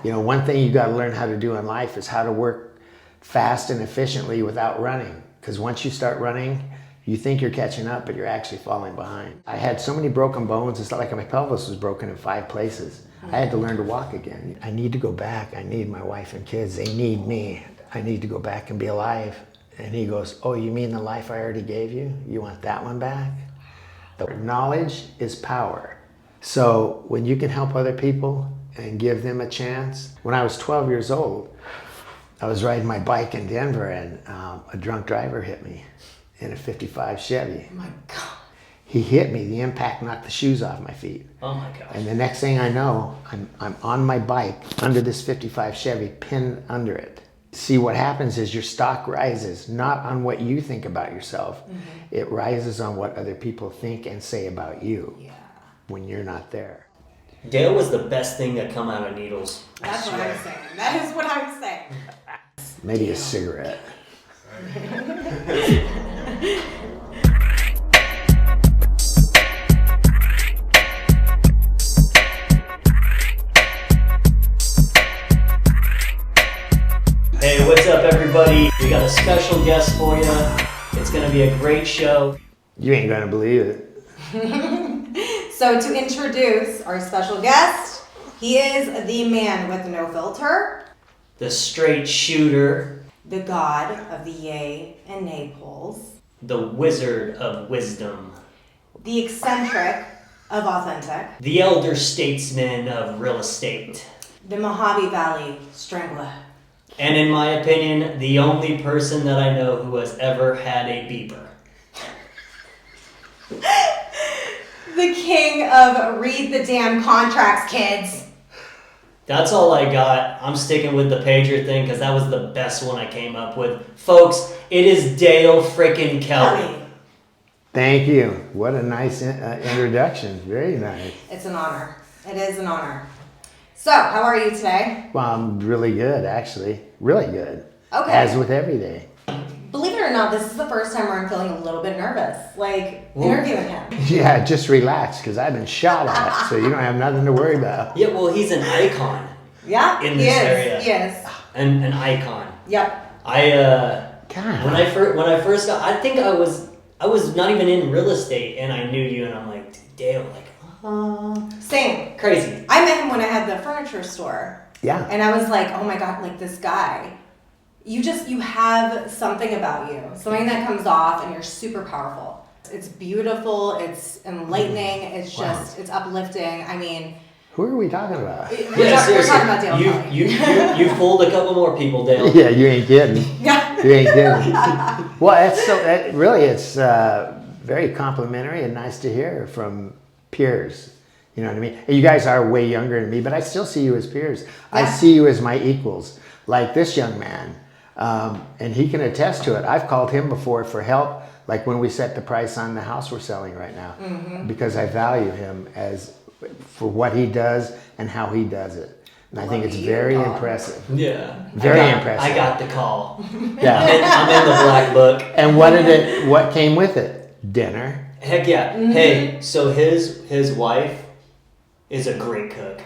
You know, one thing you got to learn how to do in life is how to work fast and efficiently without running. Because once you start running, you think you're catching up, but you're actually falling behind. I had so many broken bones. It's like my pelvis was broken in 5 places. I had to learn to walk again. I need to go back. I need my wife and kids. They need me. I need to go back and be alive. And he goes, oh, you mean the life I already gave you? You want that one back? The knowledge is power. So when you can help other people and give them a chance. When I was 12 years old, I was riding my bike in Denver and a drunk driver hit me in a 55 Chevy. Oh my God. He hit me, the impact knocked the shoes off my feet. Oh my gosh. And the next thing I know, I'm on my bike under this 55 Chevy, pinned under it. See, what happens is your stock rises, not on what you think about yourself. It rises on what other people think and say about you when you're not there. Dale was the best thing that come out of Needles. That's what I'm saying. That is what I'm saying. Maybe a cigarette. Hey, what's up, everybody? We got a special guest for you. It's going to be a great show. You ain't gonna believe it. So to introduce our special guest, he is the man with no filter, The straight shooter, the god of the yay and nay polls, the wizard of wisdom, the eccentric of authentic, the elder statesman of real estate, the Mohave Valley strangler, and in my opinion, the only person that I know who has ever had a beeper. the king of read the damn contracts, kids. That's all I got. I'm sticking with the pager thing because that was the best one I came up with. Folks, it is Dale frickin' Kelley. Thank you. What a nice introduction. Very nice. It's an honor. It is an honor. So, how are you today? Well, I'm really good, actually. Really good. Okay. As with every day. Believe it or not, this is the first time where I'm feeling a little bit nervous, interviewing him. Yeah, just relax, because I've been shot at, so you don't have nothing to worry about. Yeah, well, he's an icon. Yeah, in this area. He is. An icon. Yep. God. When I first got, I think I was not even in real estate, and I knew you, and I'm like, Dale, Same. crazy. I met him when I had the furniture store. Yeah. And I was like, oh my God, like this guy. You have something about you. Something that comes off and you're super powerful. It's beautiful, it's enlightening, it's just, it's uplifting. I mean... Who are we talking about? We're talking about Dale Kelley. You fooled a couple more people, Dale. Yeah, you ain't kidding. Yeah. You ain't kidding. Well, it's very complimentary and nice to hear from peers. You know what I mean? You guys are way younger than me, but I still see you as peers. Yeah. I see you as my equals, like this young man. And he can attest to it. I've called him before for help, like when we set the price on the house we're selling right now, because I value him for what he does and how he does it. And I think it's very impressive. Yeah. Very impressive. I got the call. Yeah. I'm in the black book. And what came with it? Dinner. Heck yeah. Hey, so his wife is a great cook.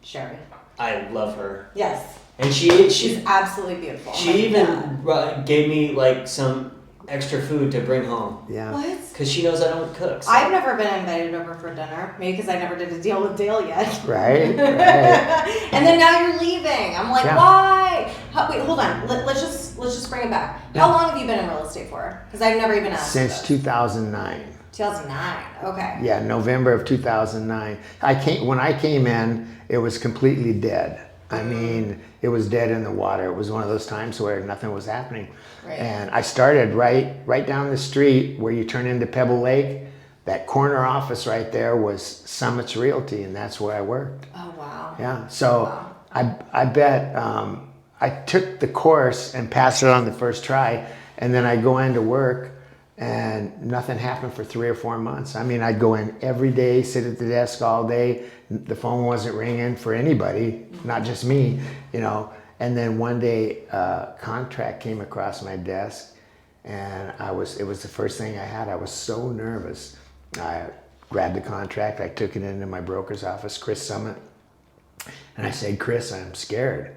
Sherry. I love her. Yes. And she's She's absolutely beautiful. She even gave me like some extra food to bring home. Yeah. What? Because she knows I don't cook. So. I've never been invited over for dinner. Maybe because I never did a deal with Dale yet. Right. And then now you're leaving. I'm like, Yeah. why? Wait, hold on. Let's just bring it back. Yeah. How long have you been in real estate for? Because I've never even asked. Since 2009. 2009. Okay. Yeah, November of 2009. When I came in, it was completely dead. I mean, it was dead in the water. It was one of those times where nothing was happening. Right. And I started right down the street where you turn into Pebble Lake. That corner office right there was Summit's Realty, and that's where I worked. Oh, wow. Yeah, so Wow. I bet I took the course and passed it on the first try, and then I'd go into work, and nothing happened for 3 or 4 months. I mean, I'd go in every day, sit at the desk all day. The phone wasn't ringing for anybody, not just me, you know. And then one day, a contract came across my desk, and it was the first thing I had. I was so nervous. I grabbed the contract, I took it into my broker's office, Chris Summit, and And I said, Chris, I'm scared.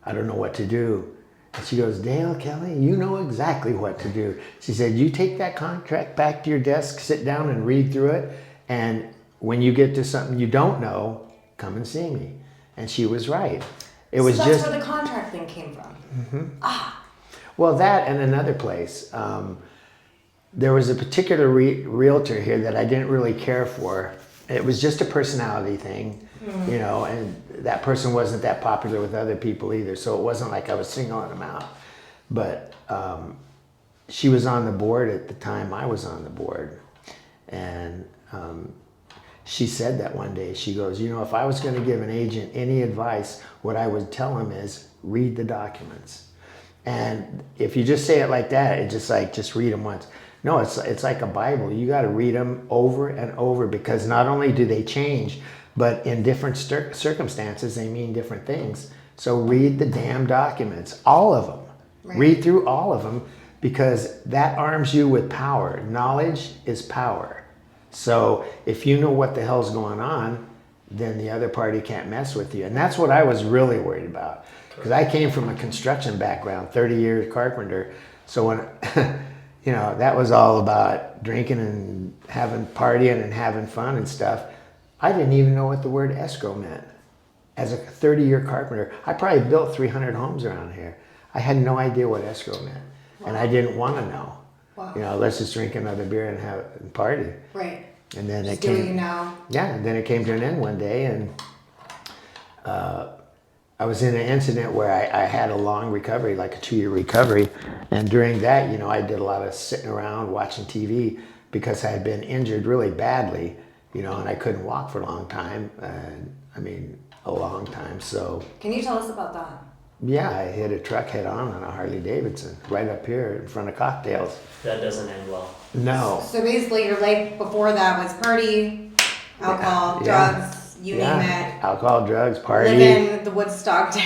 I don't know what to do. And she goes, Dale Kelley, you know exactly what to do. She said, you take that contract back to your desk, sit down and read through it. And when you get to something you don't know, come and see me. And she was right. It was that's just where the contract thing came from. Well, that and another place. There was a particular realtor here that I didn't really care for. It was just a personality thing, you know, and that person wasn't that popular with other people either. So it wasn't like I was singling them out. But she was on the board at the time I was on the board. And she said that one day. She goes, you know, if I was going to give an agent any advice, what I would tell him is read the documents. And if you just say it like that, it's just like, just read them once. No, it's like a Bible. You got to read them over and over, because not only do they change, but in different circumstances, they mean different things. So read the damn documents, all of them. Right. Read through all of them, because that arms you with power. Knowledge is power. So if you know what the hell's going on, then the other party can't mess with you. And that's what I was really worried about. Because I came from a construction background, 30 years carpenter. So when, you know, that was all about drinking and having partying and having fun and stuff. I didn't even know what the word escrow meant. As a 30-year carpenter, I probably built 300 homes around here. I had no idea what escrow meant. Wow. And I didn't want to know. Wow. You know, let's just drink another beer and have and party. Right. And then just it came. Do you know? Yeah, and then it came to an end one day, and I was in an incident where I had a long recovery, like a 2-year recovery. And during that, you know, I did a lot of sitting around watching TV because I had been injured really badly, you know, and I couldn't walk for a long time. I mean, a long time. So. Can you tell us about that? Yeah, I hit a truck head on a Harley Davidson right up here in front of Cocktails. That doesn't end well. No. So basically your life before that was party, alcohol, drugs, you name it. Alcohol, drugs, party. Live in the Woodstock.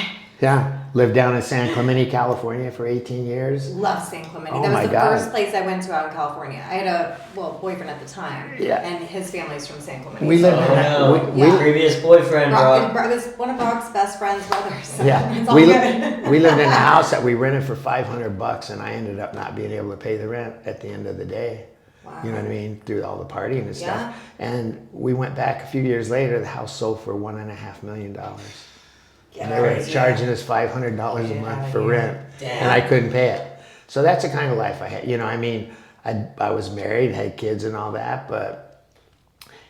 Yeah. Lived down in San Clemente, California for 18 years. Love San Clemente. Oh, that was my the God. first place I went to out in California. I had a boyfriend at the time. Yeah. And his family's from San Clemente. We lived in that. Previous boyfriend, bro. It was one of Brock's best friend's brothers. So Yeah. it's all good. We lived in a house that we rented for $500, and I ended up not being able to pay the rent at the end of the day. Wow. You know what I mean? Through all the partying and stuff. Yeah. And we went back a few years later. The house sold for $1.5 million. And they were charging us $500 a month for rent, and I couldn't pay it. So that's the kind of life I had. You know, I mean, I was married, had kids and all that, but,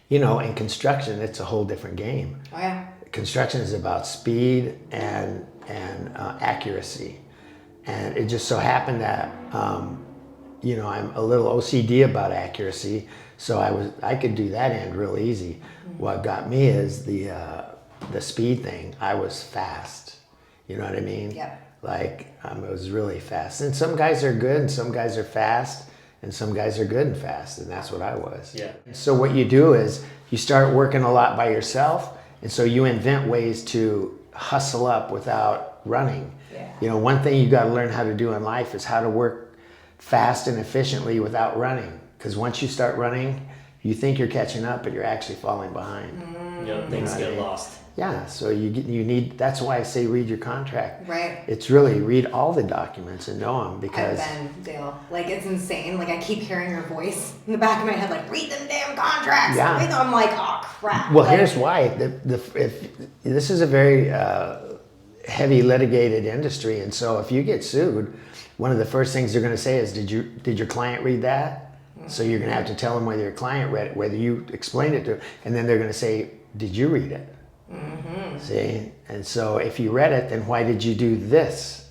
you know, in construction, it's a whole different game. Oh, yeah. Construction is about speed and accuracy. And it just so happened that, you know, I'm a little OCD about accuracy, so I could do that end real easy. Mm-hmm. What got me is the speed thing. I was fast. You know what I mean? Yep. Like, I was really fast. And some guys are good and some guys are fast and some guys are good and fast, and that's what I was. Yeah. So what you do is you start working a lot by yourself, and so you invent ways to hustle up without running. Yeah. You know, one thing you got to learn how to do in life is how to work fast and efficiently without running. Because once you start running, you think you're catching up, but you're actually falling behind. Yep, things get lost. Yeah, so you need. That's why I say read your contract. Right. It's really read all the documents and know them, because. I've been, Dale. Like, it's insane. Like, I keep hearing your voice in the back of my head, like, read them damn contracts. Yeah. Read them. I'm like, oh crap. Well, like, here's why. If this is a very heavy litigated industry, and so if you get sued, one of the first things they're going to say is, did your client read that? Mm-hmm. So you're going to have to tell them whether your client read it, whether you explained it to them, and then they're going to say, did you read it? Mm-hmm. See, and so if you read it, then why did you do this?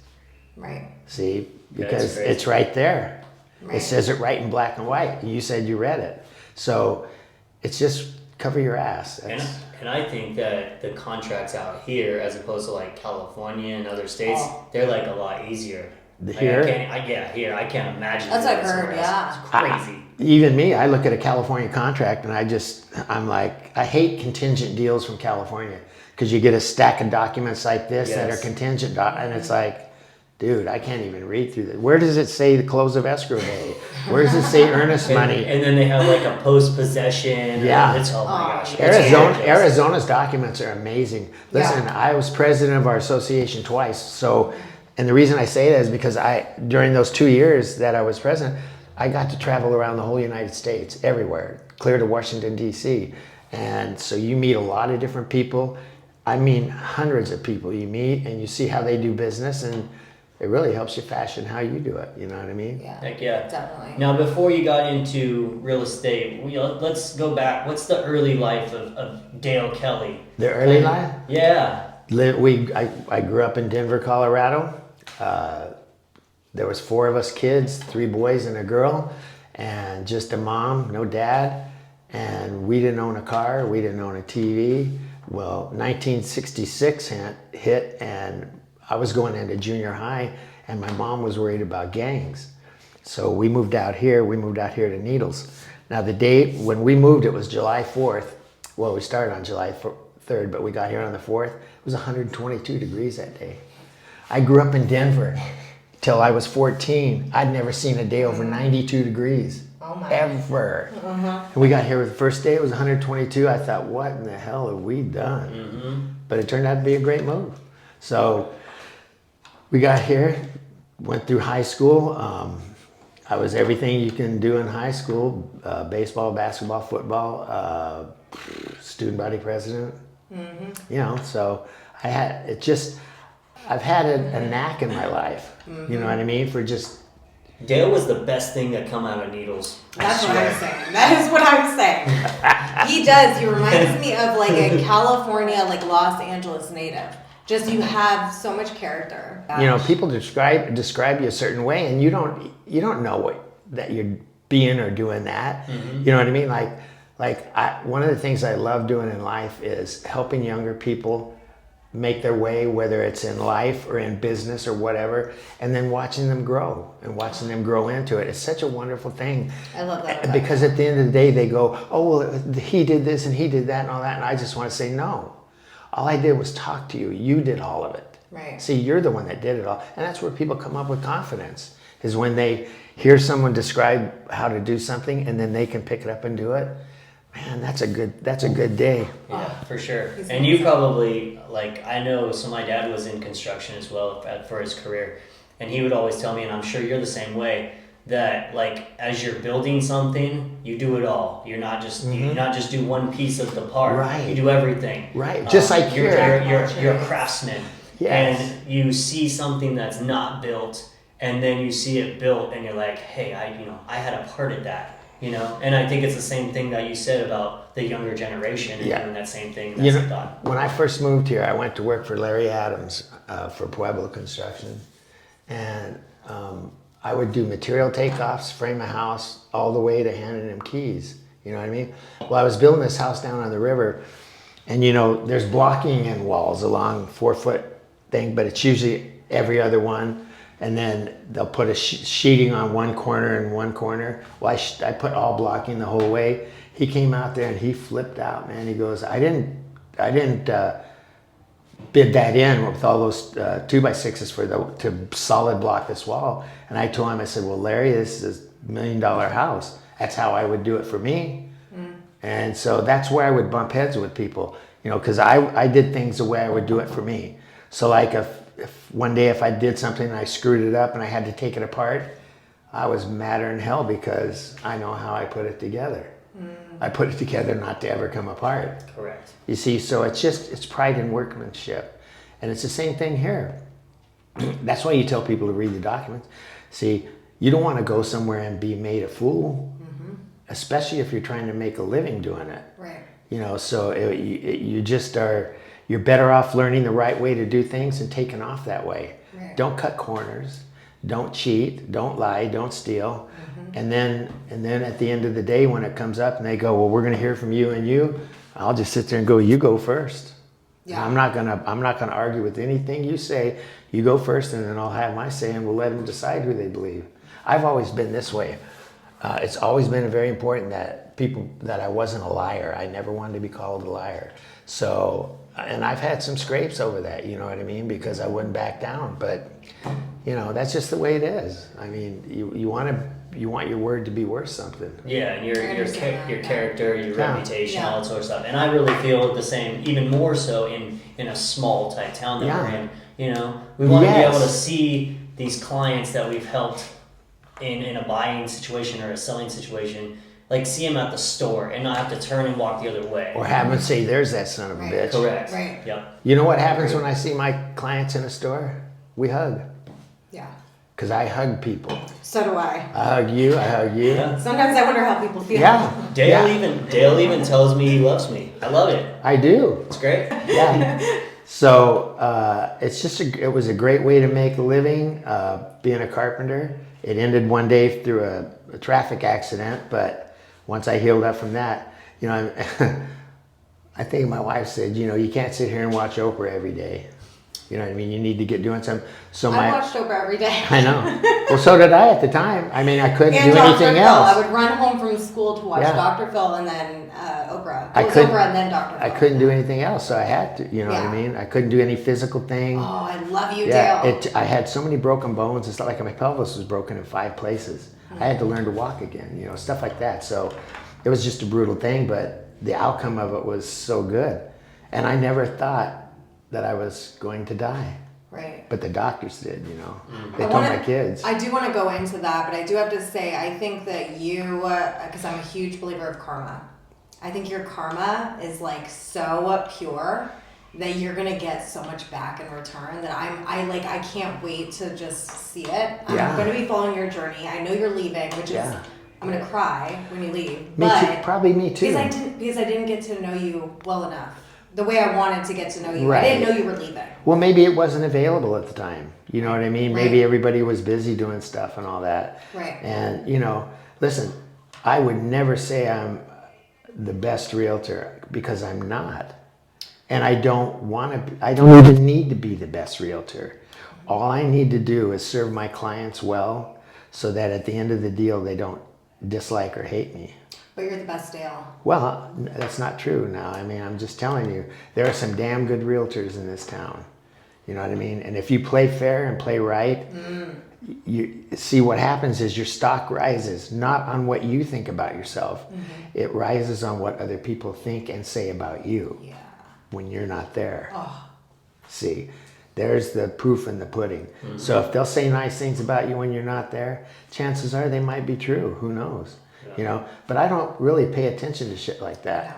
Right. See, because it's right there. Right. It says it right in black and white. You said you read it, so it's just cover your ass. And I think that the contracts out here, as opposed to like California and other states, they're like a lot easier. Here? Here. I can't imagine. That's what I've heard, yeah. It's crazy. Even me, I look at a California contract and I'm like, I hate contingent deals from California, because you get a stack of documents like this that are contingent, and it's like, dude, I can't even read through this. Where does it say the close of escrow day? Where does it say earnest money? And then they have like a post-possession. Yeah. It's, oh my gosh. It's Arizona's documents are amazing. Listen, I was president of our association twice. So, and the reason I say that is because during those 2 years that I was president, I got to travel around the whole United States, everywhere, clear to Washington, D.C. And so you meet a lot of different people. I mean, hundreds of people you meet, and you see how they do business, and it really helps you fashion how you do it. You know what I mean? Yeah. Heck yeah. Definitely. Now, before you got into real estate, let's go back. What's the early life of Dale Kelley? The early life? Yeah. I grew up in Denver, Colorado. There was 4 of us kids, 3 boys and a girl, and just a mom, no dad. And we didn't own a car. We didn't own a TV. Well, 1966 hit, and I was going into junior high, and my mom was worried about gangs. So we moved out here. We moved out here to Needles. Now, the date when we moved, it was July 4th. Well, we started on July 3rd, but we got here on the 4th. It was 122 degrees that day. I grew up in Denver till I was 14. I'd never seen a day over 92 degrees. Oh my. Ever. And we got here the first day, it was 122. I thought, what in the hell have we done? But it turned out to be a great move. So we got here, went through high school. I was everything you can do in high school, baseball, basketball, football, student body president. You know, so I've had a knack in my life. You know what I mean? For just. Dale was the best thing that come out of Needles. That's what I'm saying. That is what I'm saying. He does. He reminds me of like a California, like Los Angeles native. Just you have so much character. You know, people describe you a certain way, and you don't know that you're being or doing that. You know what I mean? One of the things I love doing in life is helping younger people make their way, whether it's in life or in business or whatever, and then watching them grow into it. It's such a wonderful thing. I love that. Because at the end of the day, they go, oh, well, he did this and he did that and all that. And I just want to say, no. All I did was talk to you. You did all of it. Right. See, you're the one that did it all. And that's where people come up with confidence, is when they hear someone describe how to do something and then they can pick it up and do it. Man, that's a good day. Yeah, for sure. And you probably, I know, so my dad was in construction as well for his career. And he would always tell me, and I'm sure you're the same way, that as you're building something, you do it all. You're not just you not just do one piece of the part. Right. You do everything. Right. Just like you're a craftsman. Yes. And you see something that's not built, and then you see it built, and you're like, hey, I had a part of that. And I think it's the same thing that you said about the younger generation and doing that same thing. That's the thought. When I first moved here, I went to work for Larry Adams for Pueblo Construction, and I would do material takeoffs, frame a house, all the way to handing him keys. You know what I mean? Well, I was building this house down on the river, and there's blocking in walls along 4-foot thing, but it's usually every other one. And then they'll put a sheeting on one corner and one corner. Well, I put all blocking the whole way. He came out there and he flipped out, man. He goes, I didn't bid that in with all those 2x6s to solid block this wall. And I told him, I said, well, Larry, this is $1 million house. That's how I would do it for me. And so that's where I would bump heads with people, because I did things the way I would do it for me. So if one day if I did something and I screwed it up and I had to take it apart, I was madder than hell because I know how I put it together. I put it together not to ever come apart. Correct. You see, so it's pride in workmanship. And it's the same thing here. That's why you tell people to read the documents. See, you don't want to go somewhere and be made a fool, especially if you're trying to make a living doing it. Right. So you just are... You're better off learning the right way to do things and taking off that way. Right. Don't cut corners. Don't cheat. Don't lie. Don't steal. And then at the end of the day, when it comes up and they go, well, we're going to hear from you and you, I'll just sit there and go, you go first. Yeah. I'm not gonna argue with anything you say. You go first, and then I'll have my say, and we'll let them decide who they believe. I've always been this way. It's always been very important that I wasn't a liar. I never wanted to be called a liar. So, and I've had some scrapes over that, you know what I mean? Because I wouldn't back down. But, You know, that's just the way it is. I mean, you want your word to be worth something. Yeah, and your character, your Yeah. reputation, all that sort of stuff. And I really feel the same, even more so in a small type town that we're in. You know, we want to be able to see these clients that we've helped in a buying situation or a selling situation, like see them at the store and not have to turn and walk the other way. Or have them say, "There's that son of a bitch." Correct. Right. Yep. You know what happens when I see my clients in a store? We hug. Yeah. Because I hug people. So do I. I hug you. Yeah. Sometimes I wonder how people feel. Yeah. Dale even tells me he loves me. I love it. I do. It's great. Yeah. So it's just it was a great way to make a living being a carpenter. It ended one day through a traffic accident, but once I healed up from that, you know, I think my wife said, you know, you can't sit here and watch Oprah every day. You know what I mean? You need to get doing something. So I watched Oprah every day. I know. Well, so did I at the time. I mean, I couldn't And do Dr. anything Phil. else. I would run home from school to watch Yeah. Dr. Phil and then Oprah. I It was couldn't- Oprah and then Dr. Phil. I couldn't do anything else, so I had to. You know what I Yeah. mean? I couldn't do any physical thing. Oh, I love you, Yeah, Dale. I had so many broken bones. It's not like my pelvis was broken in 5 places. I had to learn to walk again, you know, stuff like that. So it was just a brutal thing, but the outcome of it was so good. And I never thought that I was going to die. Right. But the doctors did, you know. They I told wanna- my kids. I do want to go into that, but I do have to say, I think that you, because I'm a huge believer of karma. I think your karma is like so pure that you're gonna get so much back in return that I can't wait to just see it. Yeah. I'm gonna be following your journey. I know you're leaving, which is Yeah. I'm gonna cry when you leave. Me but too. Probably me too. because I didn't get to know you well enough. The way I wanted to get to know you. Right. I didn't know you were leaving. Well, maybe it wasn't available at the time. You know what I mean? Maybe Right. everybody was busy doing stuff and all that. Right. And, you know, listen, I would never say I'm the best realtor because I'm not. And I don't I don't even need to be the best realtor. All I need to do is serve my clients well so that at the end of the deal, they don't dislike or hate me. But you're the best, Dale. Well, that's not true now. I mean, I'm just telling you, there are some damn good realtors in this town. You know what I mean? And if you play fair and play right, you see what happens is your stock rises, not on what you think about yourself. It rises on what other people think and say about you Yeah. when you're not there. Oh. See, there's the proof in the pudding. So if they'll say nice things about you when you're not there, chances are they might be true. Who knows? You know, but I don't really pay attention to shit like that. Yeah.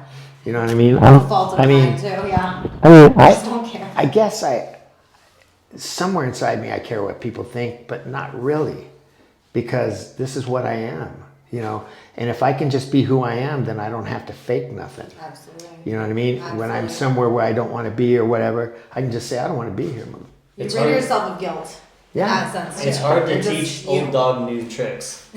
You know what I mean? Fault of I mean, mine too, yeah. I Just don't care. I guess somewhere inside me, I care what people think, but not really, because this is what I am, you know. And if I can just be who I am, then I don't have to fake nothing. Absolutely. You know what I mean? When I'm Absolutely. somewhere where I don't want to be or whatever, I can just say, I don't want to be here. You It's rid hard- yourself of guilt. Yeah. In that sense, It's too. hard to It's just teach you. old dog new tricks.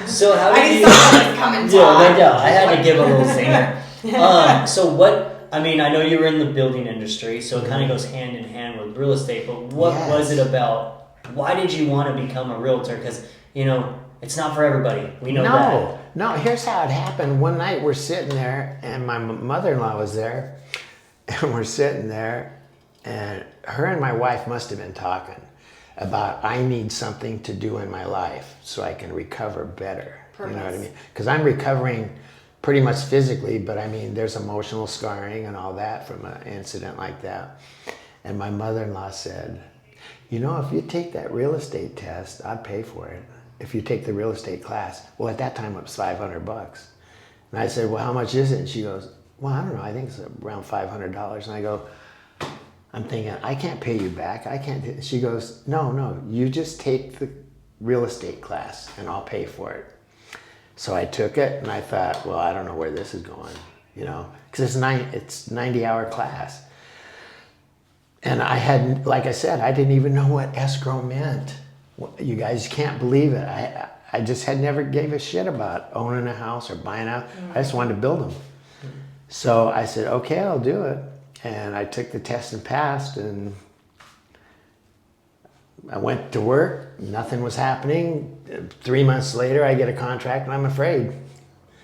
So how I did need you? someone to come and Yeah, talk. no doubt. I had to give a little zinger. So what? I mean, I know you were in the building industry, so it kind of goes hand in hand with real estate. But what Yes. was it about? Why did you want to become a realtor? Because you know it's not for everybody. We know that. No, here's how it happened. One night we're sitting there, and my mother-in-law was there, and we're sitting there, and her and my wife must have been talking about, I need something to do in my life so I can recover better. You know what I Purpose. mean? Because I'm recovering pretty much physically, but I mean, there's emotional scarring and all that from an incident like that. And my mother-in-law said, you know, if you take that real estate test, I'd pay for it. If you take the real estate class. Well, at that time it was $500. And I said, well, how much is it? And she goes, well, I don't know. I think it's around $500. And I go, I'm thinking, I can't pay you back. I can't. She goes, no, you just take the real estate class and I'll pay for it. So I took it and I thought, well, I don't know where this is going, you know, because it's 90-hour class. And I hadn't, like I said, I didn't even know what escrow meant. You guys can't believe it. I just had never gave a shit about owning a house or buying a house. I just wanted to build them. So I said, okay, I'll do it. And I took the test and passed, and I went to work. Nothing was happening. 3 months later, I get a contract, and I'm afraid.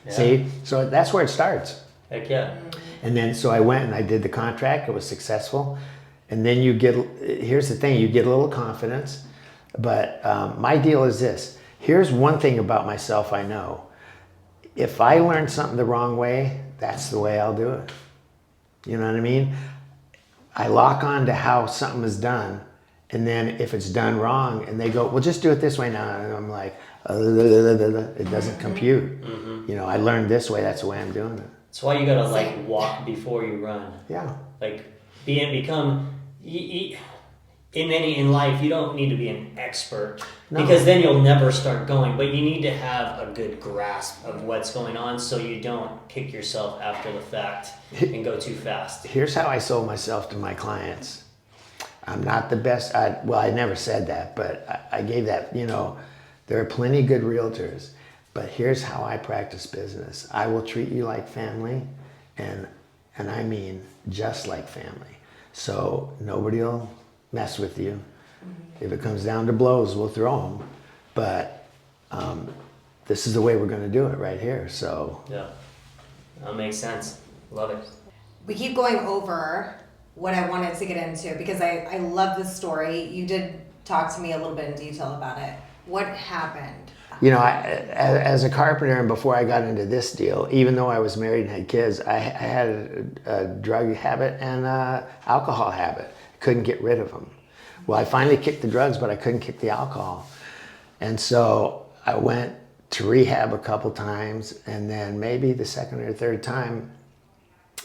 Yeah. See? So that's where it starts. Heck yeah. And then, so I went and I did the contract. It was successful. And then here's the thing, you get a little confidence. But my deal is this. Here's one thing about myself I know. If I learn something the wrong way, that's the way I'll do it. You know what I mean? I lock on to how something is done. And then if it's done wrong and they go, well, just do it this way now. And I'm like, it doesn't compute. Mm-hmm. You know, I learned this way, that's the way I'm doing it. That's why you gotta like walk before you run. Yeah. Like in life, you don't need to be an expert because then you'll never start going. But you need to have a good grasp of what's going on so you don't kick yourself after the fact and go too fast. Here's how I sold myself to my clients. I'm not the best. I never said that, but I gave that. You know, there are plenty good realtors, but here's how I practice business. I will treat you like family, and I mean just like family. So nobody will mess with you. If it comes down to blows, we'll throw them. But this is the way we're going to do it right here. So yeah, that makes sense. Love it. We keep going over what I wanted to get into because I love this story. You did talk to me a little bit in detail about it. What happened? You know, as a carpenter and before I got into this deal, even though I was married and had kids, I had a drug habit and an alcohol habit. Couldn't get rid of them. Well, I finally kicked the drugs, but I couldn't kick the alcohol. And so I went to rehab a couple times, and then maybe the second or third time,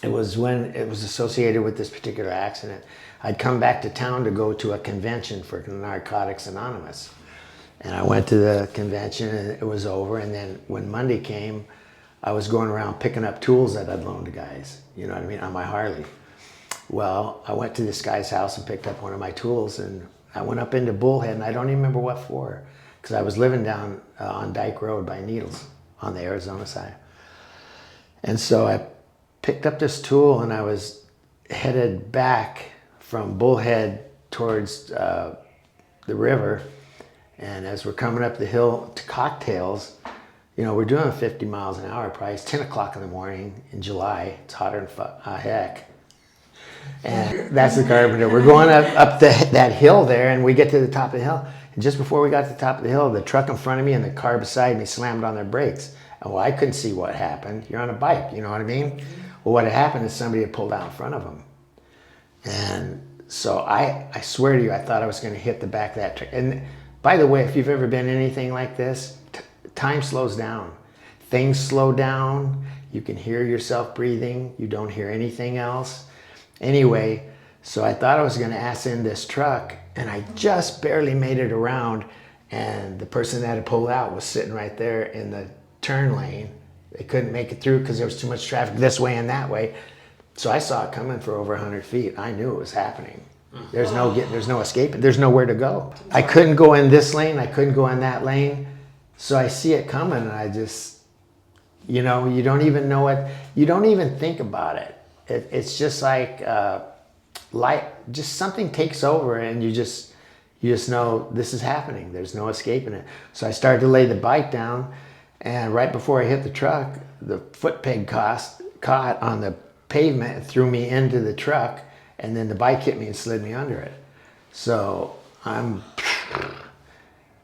it was when it was associated with this particular accident. I'd come back to town to go to a convention for Narcotics Anonymous. And I went to the convention and it was over. And then when Monday came, I was going around picking up tools that I'd loaned to guys, you know what I mean, on my Harley. Well, I went to this guy's house and picked up one of my tools, and I went up into Bullhead, and I don't even remember what for, because I was living down on Dyke Road by Needles on the Arizona side. And so I picked up this tool, and I was headed back from Bullhead towards the river. And as we're coming up the hill to Cocktails, you know, we're doing 50 miles an hour, probably. It's 10 o'clock in the morning in July. It's hotter than heck. And that's the carpenter. We're going up that hill there, and we get to the top of the hill. And just before we got to the top of the hill, the truck in front of me and the car beside me slammed on their brakes. And well, I couldn't see what happened. You're on a bike, you know what I mean? Well, what had happened is somebody had pulled out in front of them. And so I swear to you, I thought I was going to hit the back of that truck. And by the way, if you've ever been in anything like this, time slows down. Things slow down. You can hear yourself breathing. You don't hear anything else. Anyway, so I thought I was going to ass in this truck, and I just barely made it around, and the person that had pulled out was sitting right there in the turn lane. They couldn't make it through because there was too much traffic this way and that way. So I saw it coming for over 100 feet. I knew it was happening. There's no escaping. There's nowhere to go. I couldn't go in this lane. I couldn't go in that lane. So I see it coming, and I just, you know, you don't even know it. You don't even think about it. It's just like just something takes over, and you just know this is happening. There's no escaping it. So I started to lay the bike down, and right before I hit the truck, the foot peg caught on the pavement and threw me into the truck, and then the bike hit me and slid me under it. So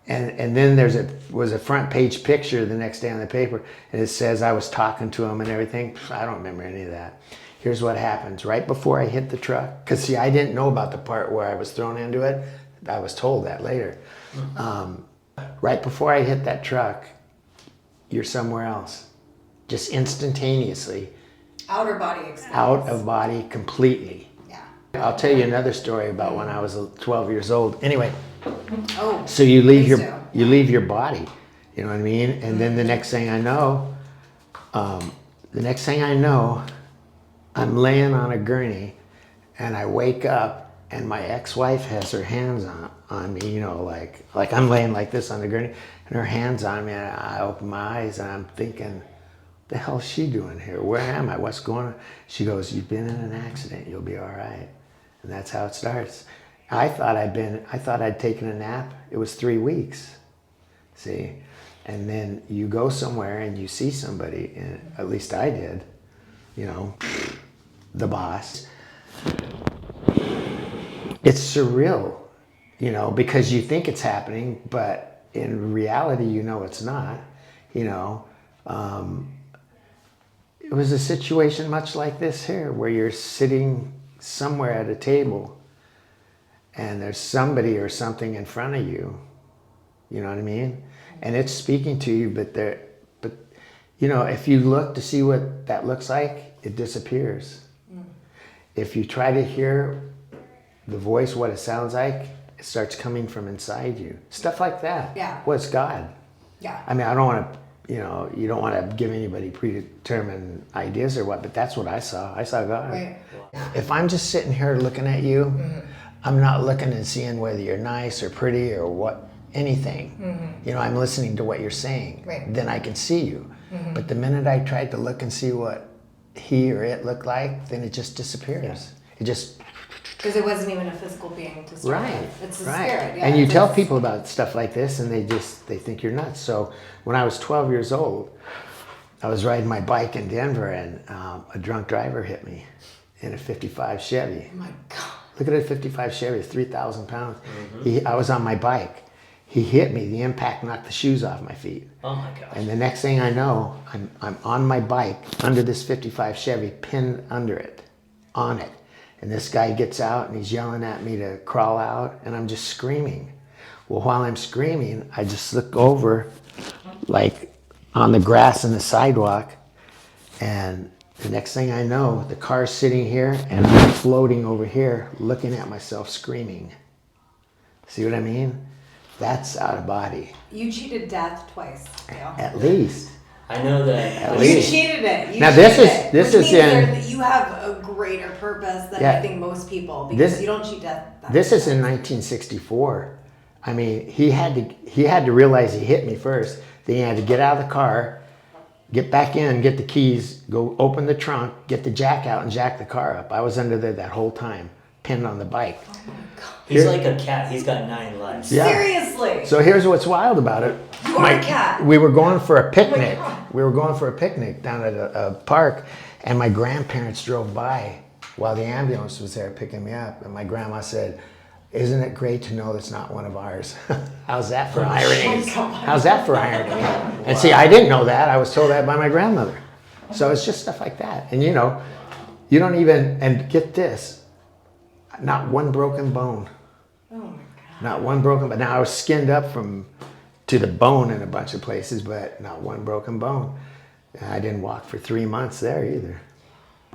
and then was a front page picture the next day on the paper, and it says I was talking to him and everything. I don't remember any of that. Here's what happens. Right before I hit the truck, because see, I didn't know about the part where I was thrown into it. I was told that later. Right before I hit that truck, you're somewhere else. Just instantaneously. Outer body experience. Out of body completely. Yeah. I'll tell you another story about when I was 12 years old. Anyway, oh, so you leave please your body, you know what I mean? And then the next thing I know, I'm laying on a gurney, and I wake up, and my ex-wife has her hands on me, you know, like I'm laying like this on the gurney, and her hands on me, and I open my eyes, and I'm thinking, what the hell is she doing here? Where am I? What's going on? She goes, you've been in an accident. You'll be all right. And that's how it starts. I thought I'd taken a nap. It was 3 weeks. See? And then you go somewhere and you see somebody, and at least I did, you know, the boss. it's surreal, you know, because you think it's happening, but in reality, you know, it's not, you know. It was a situation much like this here, where you're sitting somewhere at a table and there's somebody or something in front of you, you know what I mean? And it's speaking to you, but you know, if you look to see what that looks like, it disappears. If you try to hear the voice, what it sounds like, it starts coming from inside you. Stuff like that. Yeah. Well, it's God. Yeah. I mean, I don't want to, you know, you don't want to give anybody predetermined ideas or what, but that's what I saw. I saw God. Right. If I'm just sitting here looking at you, I'm not looking and seeing whether you're nice or pretty or what, anything. You know, I'm listening to what you're saying. Right. Then I can see you. But the minute I tried to look and see what he or it looked like, then it just disappears. It just... Because it wasn't even a physical being to start with. It's a spirit. Yeah, and you it's tell people about stuff like this and they think you're nuts. So when I was 12 years old, I was riding my bike in Denver and a drunk driver hit me in a 55 Chevy. Oh my God. Look at a 55 Chevy, it's 3,000 pounds. I was on my bike. He hit me. The impact knocked the shoes off my feet. Oh my gosh. And the next thing I know, I'm on my bike under this 55 Chevy, pinned under it, on it. And this guy gets out and he's yelling at me to crawl out, and I'm just screaming. Well, while I'm screaming, I just look over, like on the grass and the sidewalk, and the next thing I know, the car's sitting here and I'm floating over here, looking at myself screaming. See what I mean? That's out of body. You cheated death twice, Dale. At least. I know that. At You least. cheated it. You Now, cheated this is- it, this which is means in- that you have a greater purpose than Yeah. I think most people, because you don't cheat death. This is in 1964. I mean, he had to realize he hit me first. Then he had to get out of the car, get back in, get the keys, go open the trunk, get the jack out and jack the car up. I was under there that whole time, pinned on the bike. Oh my God. He's Here- like a cat. He's got 9 lives. Yeah. Seriously. So here's what's wild about it. You are a cat. We were going for a picnic. God. We were going for a picnic down at a park, and my grandparents drove by while the ambulance was there picking me up. And my grandma said, "Isn't it great to know that's not one of ours?" How's that for irony? How's that for irony? And see, I didn't know that. I was told that by my grandmother. So it's just stuff like that. And you know, you don't even, and get this, not one broken bone. Oh my God. Not one broken, but now I was skinned up to the bone in a bunch of places, but not one broken bone. And I didn't walk for 3 months there either.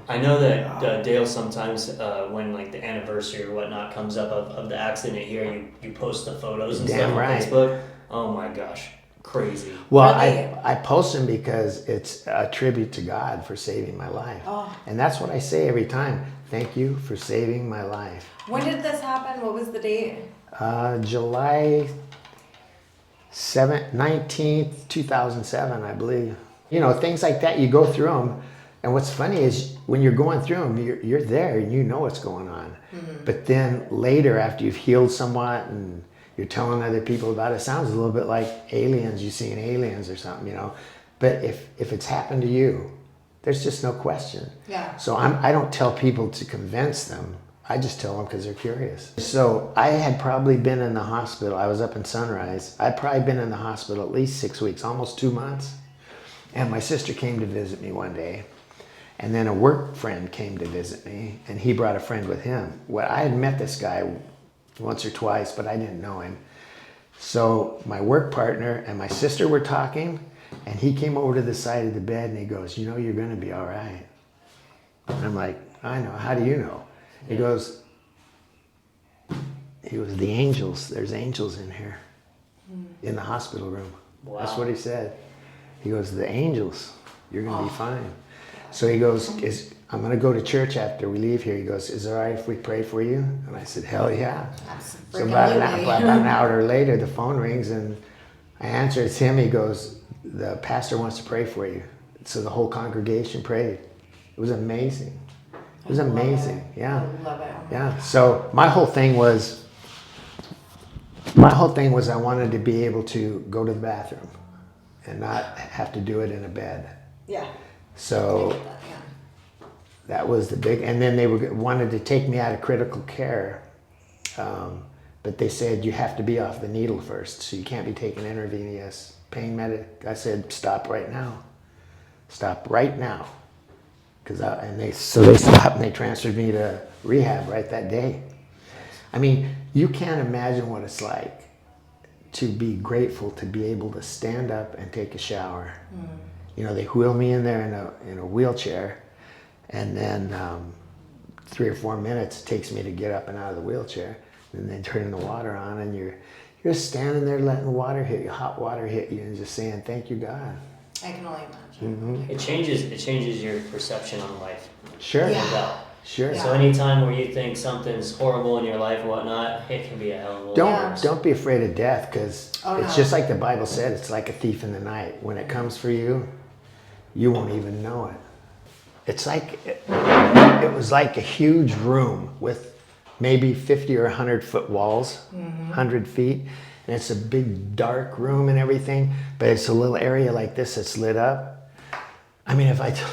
I know that Dale sometimes, when like the anniversary or whatnot comes up of the accident here, you post the photos and Damn stuff on right. Facebook. Oh my gosh, crazy. Well, Really? I post them because it's a tribute to God for saving my life. Oh. And that's what I say every time. Thank you for saving my life. When did this happen? What was the date? July 19th, 2007, I believe. You know, things like that, you go through them. And what's funny is when you're going through them, you're there and you know what's going on. But then later, after you've healed somewhat and you're telling other people about it, it sounds a little bit like aliens, you seeing aliens or something, you know. But if it's happened to you, there's just no question. Yeah. So I don't tell people to convince them. I just tell them because they're curious. So I had probably been in the hospital. I was up in Sunrise. I'd probably been in the hospital at least 6 weeks, almost 2 months. And my sister came to visit me one day. And then a work friend came to visit me, and he brought a friend with him. Well, I had met this guy once or twice, but I didn't know him. So my work partner and my sister were talking, and he came over to the side of the bed and he goes, "You know, you're going to be all right." And I'm like, "I know. How do you know?" He goes, "The angels. There's angels in here, in the hospital room." Wow. That's what he said. He goes, "The angels. You're going to be fine." So he goes, "I'm going to go to church after we leave here." He goes, "Is it all right if we pray for you?" And I said, "Hell yeah." So about an hour later, the phone rings and I answer. It's him. He goes, "The pastor wants to pray for you." So the whole congregation prayed. It was amazing. It was amazing. Yeah. I love it. Yeah. So my whole thing was I wanted to be able to go to the bathroom and not have to do it in a bed. Yeah. So that was the big, and then they wanted to take me out of critical care But they said you have to be off the needle first, so you can't be taking intravenous pain medic. I said, stop right now. Stop right now. So they stopped and they transferred me to rehab right that day. I mean, you can't imagine what it's like to be grateful to be able to stand up and take a shower. You know, they wheel me in there in a wheelchair, and then 3 or 4 minutes it takes me to get up and out of the wheelchair, and then turning the water on, and you're just standing there letting water hit you, hot water hit you, and just saying, thank you, God. I can only imagine. It changes your perception on life. Sure. Yeah. Sure. So anytime where you think something's horrible in your life or whatnot, it can be a hell of a lot. Don't be afraid of death, because it's no. just like the Bible said, it's like a thief in the night. When it comes for you, you won't even know it. It's like, it was like a huge room with maybe 50 or 100 foot walls, 100 feet. And it's a big dark room and everything, but it's a little area like this that's lit up. I mean, if I told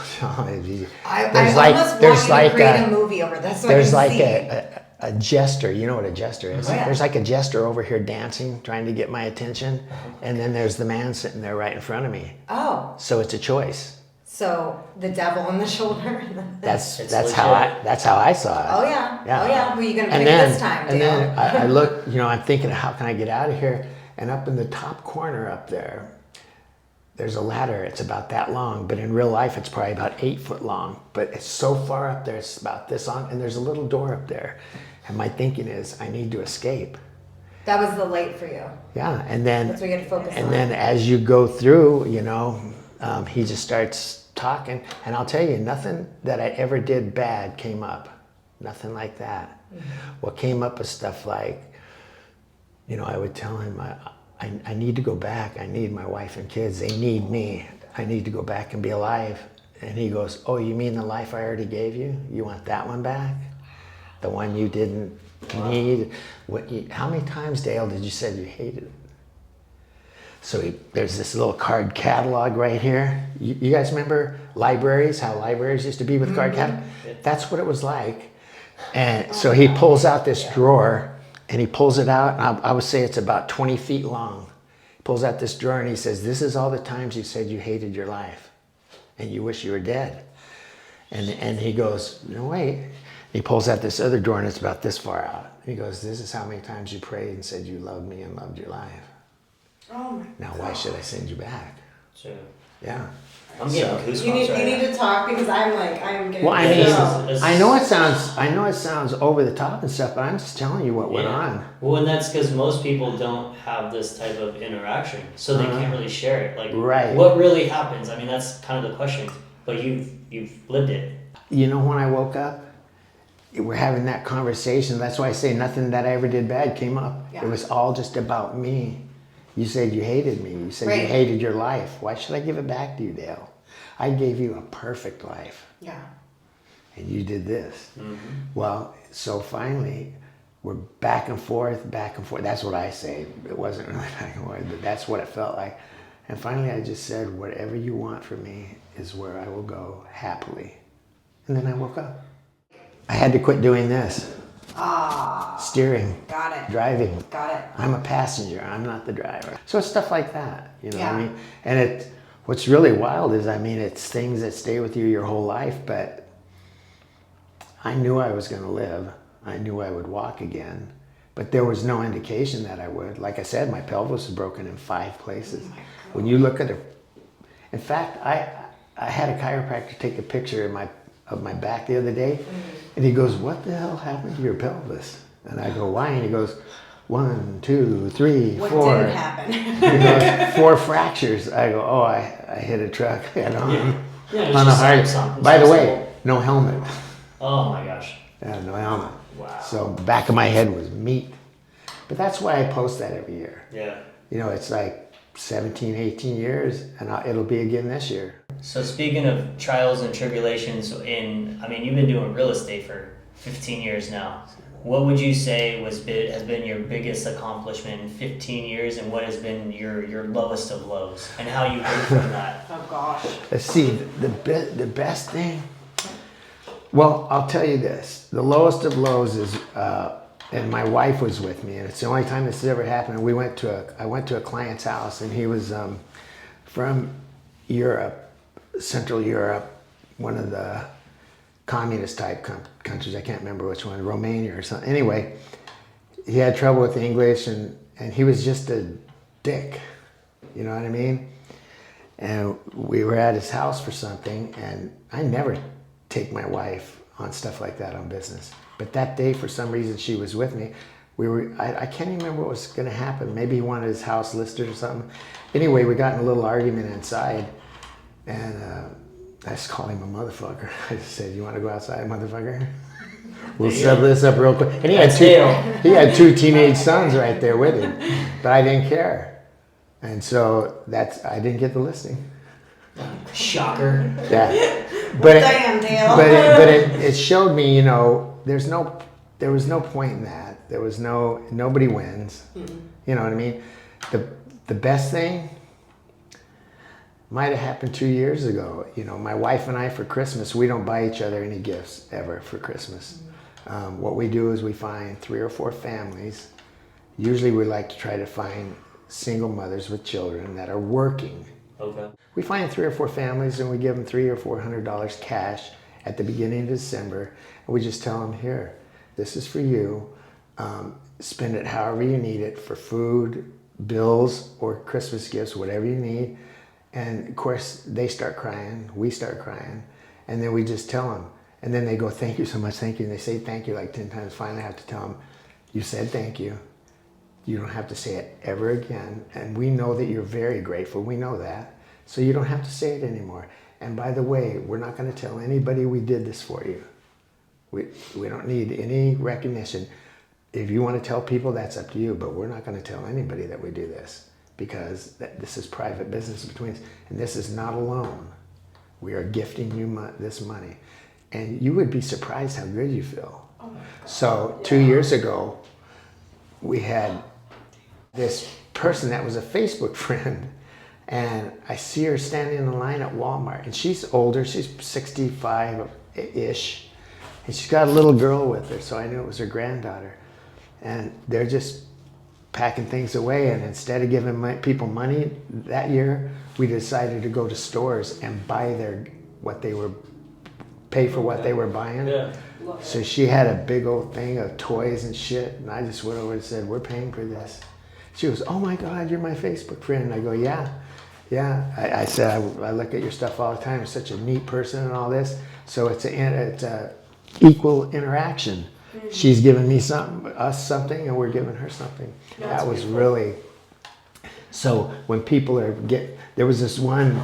you, I almost want you to create a movie over this. So there's I like can see. a jester. You know what a jester is? Oh, yeah. There's like a jester over here dancing, trying to get my attention, and then there's the man sitting there right in front of me. Oh, So it's a choice. so the devil on the shoulder. That's legit. how I saw it. Oh yeah. Yeah. Oh yeah. Who are you gonna pick And then, this time, and Dale? then I look, you know, I'm thinking, how can I get out of here? And up in the top corner up there, there's a ladder. It's about that long, but in real life, it's probably about 8 foot long. But it's so far up there, it's about this long, and there's a little door up there. And my thinking is, I need to escape. That was the light for you. Yeah, and then That's what you had to focus on. and then as you go through, you know, he just starts talking, and I'll tell you, nothing that I ever did bad came up. Nothing like that. What came up is stuff like, you know, I would tell him, I need to go back. I need my wife and kids. They need me. I need to go back and be alive. And he goes, oh, you mean the life I already gave you? You want that one back? The one you didn't need? How many times, Dale, did you say you hated it? So there's this little card catalog right here. You guys remember libraries, how libraries used to be with card catalog? That's what it was like. And so he pulls out this drawer, and he pulls it out, and I would say it's about 20 feet long. He pulls out this drawer, and he says, this is all the times you said you hated your life, and you wish you were dead. And he goes, no, wait. He pulls out this other drawer, and it's about this far out. He goes, this is how many times you prayed and said you loved me and loved your life. Oh my Now, why should I send you back? Sure. Yeah. I'm getting goosebumps You right need now. to talk, because I'm getting. Well, I mean, This is- I know it sounds over the top and stuff, but I'm just telling you what went on. Well, and that's because most people don't have this type of interaction, so they can't really share it. Like, Right. what really happens? I mean, that's kind of the question. But you've lived it. You know, when I woke up, we're having that conversation. That's why I say nothing that I ever did bad came up. Yeah. It was all just about me. You said you hated me. You said you Right. hated your life. Why should I give it back to you, Dale? I gave you a perfect life, Yeah. and you did this. Well, so finally, we're back and forth, back and forth. That's what I say. It wasn't really back and forth, but that's what it felt like. And finally, I just said, whatever you want from me is where I will go happily. And then I woke up. I had to quit doing this. Steering, Got it. driving. Got it. I'm a passenger. I'm not the driver. So it's stuff like that, you know what Yeah. I mean? And what's really wild is, I mean, it's things that stay with you your whole life, but I knew I was going to live. I knew I would walk again, but there was no indication that I would. Like I said, my pelvis was broken in 5 places. When you look at it, in fact, I had a chiropractor take a picture of my back the other day, and he goes, what the hell happened to your pelvis? And I go, why? And he goes, 1, 2, 3, What 4. didn't happen? He goes, 4 fractures. I go, oh, I hit a truck head on. Yeah, it's On a just hard. something By the so way, simple. no helmet. Oh my gosh. Yeah, no helmet. Wow. So back of my head was meat. But that's why I post that every year. Yeah. You know, it's like 17, 18 years, and it'll be again this year. So speaking of trials and tribulations, I mean, you've been doing real estate for 15 years now. What would you say has been your biggest accomplishment in 15 years, and what has been your lowest of lows, and how you grew from that? Oh gosh. Let's see, the best thing. Well, I'll tell you this: the lowest of lows is and my wife was with me, and it's the only time this has ever happened. I went to a client's house, and he was from Europe, Central Europe, one of the communist type countries. I can't remember which one, Romania or something. Anyway, he had trouble with English, and he was just a dick. You know what I mean? And we were at his house for something, and I never take my wife on stuff like that on business. But that day, for some reason, she was with me. I can't even remember what was going to happen. Maybe he wanted his house listed or something. Anyway, we got in a little argument inside, and I just called him a motherfucker. I just said, "You want to go outside, motherfucker? We'll settle this up real quick." And he had two teenage sons right there with him, but I didn't care. And so I didn't get the listing. Shocker. Yeah. But Damn, Dale. but it showed me, there was no point in that. There was nobody wins. Mm-hmm. You know what I mean? The best thing might have happened 2 years ago. My wife and I, for Christmas, we don't buy each other any gifts ever for Christmas. Mm-hmm. What we do is we find 3 or 4 families. Usually we like to try to find single mothers with children that are working. Okay. We find 3 or 4 families, and we give them $300 or $400 cash at the beginning of December, and we just tell them, "Here, this is for you. Spend it however you need it for food, bills, or Christmas gifts, whatever you need." And of course, they start crying, we start crying, and then we just tell them, and then they go, "Thank you so much, thank you." And they say thank you like 10 times. Finally, I have to tell them, "You said thank you. You don't have to say it ever again. And we know that you're very grateful. We know that. So you don't have to say it anymore. And by the way, we're not going to tell anybody we did this for you. We don't need any recognition. If you want to tell people, that's up to you. But we're not going to tell anybody that we do this, because this is private business between us. And this is not a loan. We are gifting you this money. And you would be surprised how good you feel." Oh my God. So 2 years ago, we had this person that was a Facebook friend, and I see her standing in the line at Walmart, and she's older, she's 65-ish, and she's got a little girl with her, so I knew it was her granddaughter. And they're just packing things away, and instead of giving people money that year, we decided to go to stores and buy pay for what they were buying. Yeah. So she had a big old thing of toys and shit, and I just went over and said, "We're paying for this." She goes, "Oh my God, you're my Facebook friend." And I go, yeah. I said, I look at your stuff all the time. You're such a neat person and all this. So it's a equal interaction. Mm-hmm. She's giving me us something, and we're giving her something. That was really. So when people there was this one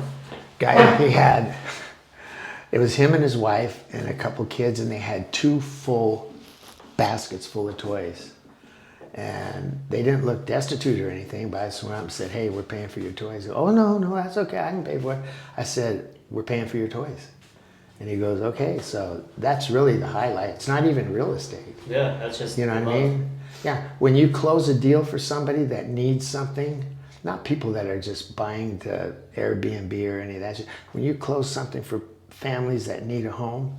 guy that he had. It was him and his wife and a couple kids, and they had 2 full baskets full of toys. And they didn't look destitute or anything, but I just went up and said, "Hey, we're paying for your toys." He goes, "Oh, no, that's okay. I can pay for it." I said, "We're paying for your toys." And he goes, "Okay." So that's really the highlight. It's not even real estate. Yeah, that's just, you know what I mean? Yeah. When you close a deal for somebody that needs something, not people that are just buying to Airbnb or any of that shit. When you close something for families that need a home,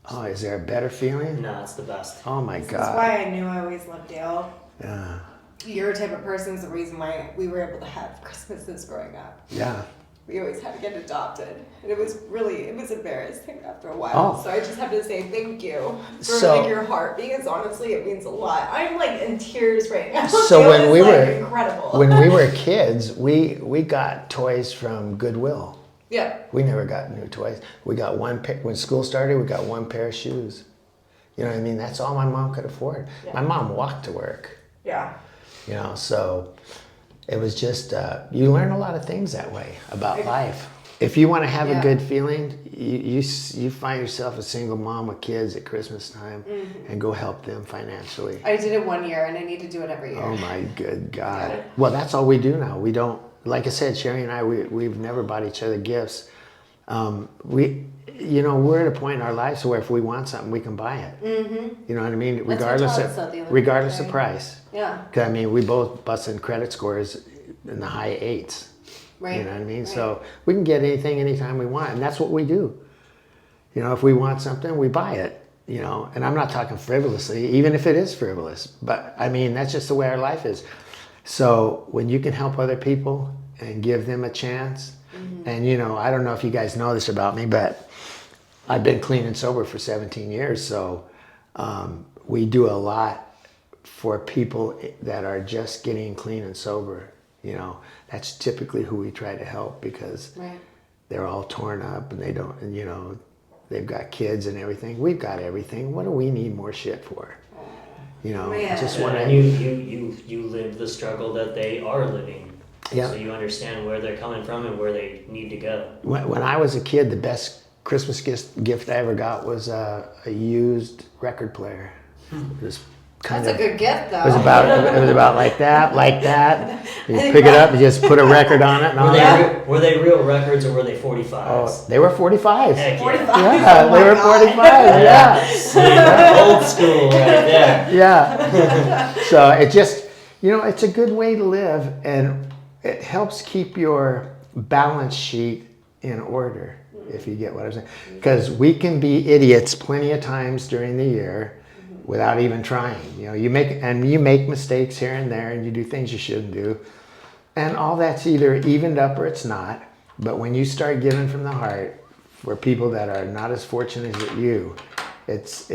oh, is there a better feeling? No, it's the best. Oh my God. That's why I knew I always loved Dale. Yeah. Your type of person is the reason why we were able to have Christmases growing up. Yeah. We always had to get adopted. And it was embarrassing after a while. Oh. So I just have to say thank you for your heart, because honestly it means a lot. I'm like in tears right now. So when we were incredible. When we were kids, we got toys from Goodwill. Yeah. We never got new toys. We got one pair, when school started, we got 1 pair of shoes. You know what I mean? That's all my mom could afford. Yeah. My mom walked to work. Yeah. So it was just, you learn a lot of things that way about life. If you want to have a good feeling, you find yourself a single mom with kids at Christmas time, mm-hmm. and go help them financially. I did it 1 year, and I need to do it every year. Oh my good God. Yeah. Well, that's all we do now. We don't, like I said, Sherry and I, we've never bought each other gifts. We're at a point in our lives where if we want something, we can buy it. Mm-hmm. You know what I mean? Regardless of price. Yeah. Because I mean, we both busted credit scores in the high 8s. Right. You know what I mean? Right. So we can get anything anytime we want, and that's what we do. If we want something, we buy it. you know, and I'm not talking frivolously, even if it is frivolous, but I mean, that's just the way our life is. So when you can help other people and give them a chance, and you know, I don't know if you guys know this about me, but I've been clean and sober for 17 years. So we do a lot for people that are just getting clean and sober. You know, that's typically who we try to help, because they're all torn up and they don't, and you know, they've got kids and everything. We've got everything. What do we need more shit for? You know, just want to. And you live the struggle that they are living. Yeah. So you understand where they're coming from and where they need to go. When I was a kid, the best Christmas gift I ever got was a used record player. It was kind That's a good gift, though. It was about like that. You pick it up, you just put a record on it. And all that. Were they real records or were they 45s? Oh, they were 45s. Heck 45. Yeah, Oh they were God. 45s. Yeah. Sweet. Old school right there. Yeah. So it just, you know, it's a good way to live, and it helps keep your balance sheet in order, if you get what I'm saying. Because we can be idiots plenty of times during the year without even trying. You know, you make mistakes here and there, and you do things you shouldn't do. And all that's either evened up or it's not. But when you start giving from the heart for people that are not as fortunate as you, it's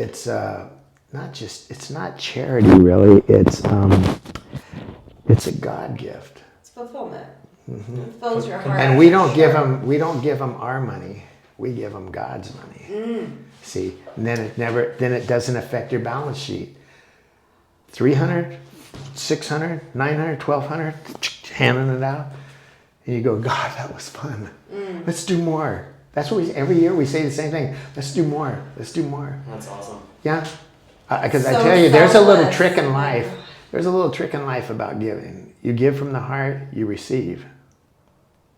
not charity really. It's a God gift. It's fulfillment. It fills your heart. And we don't give them our money. We give them God's money. See, and then it doesn't affect your balance sheet. 300, 600, 900, 1200, handing it out, and you go, God, that was fun. Let's do more. That's what every year we say the same thing. Let's do more. Let's do more. That's awesome. Yeah, because I So tell you, there's a little selfless. trick in life. There's a little trick in life about giving. You give from the heart, you receive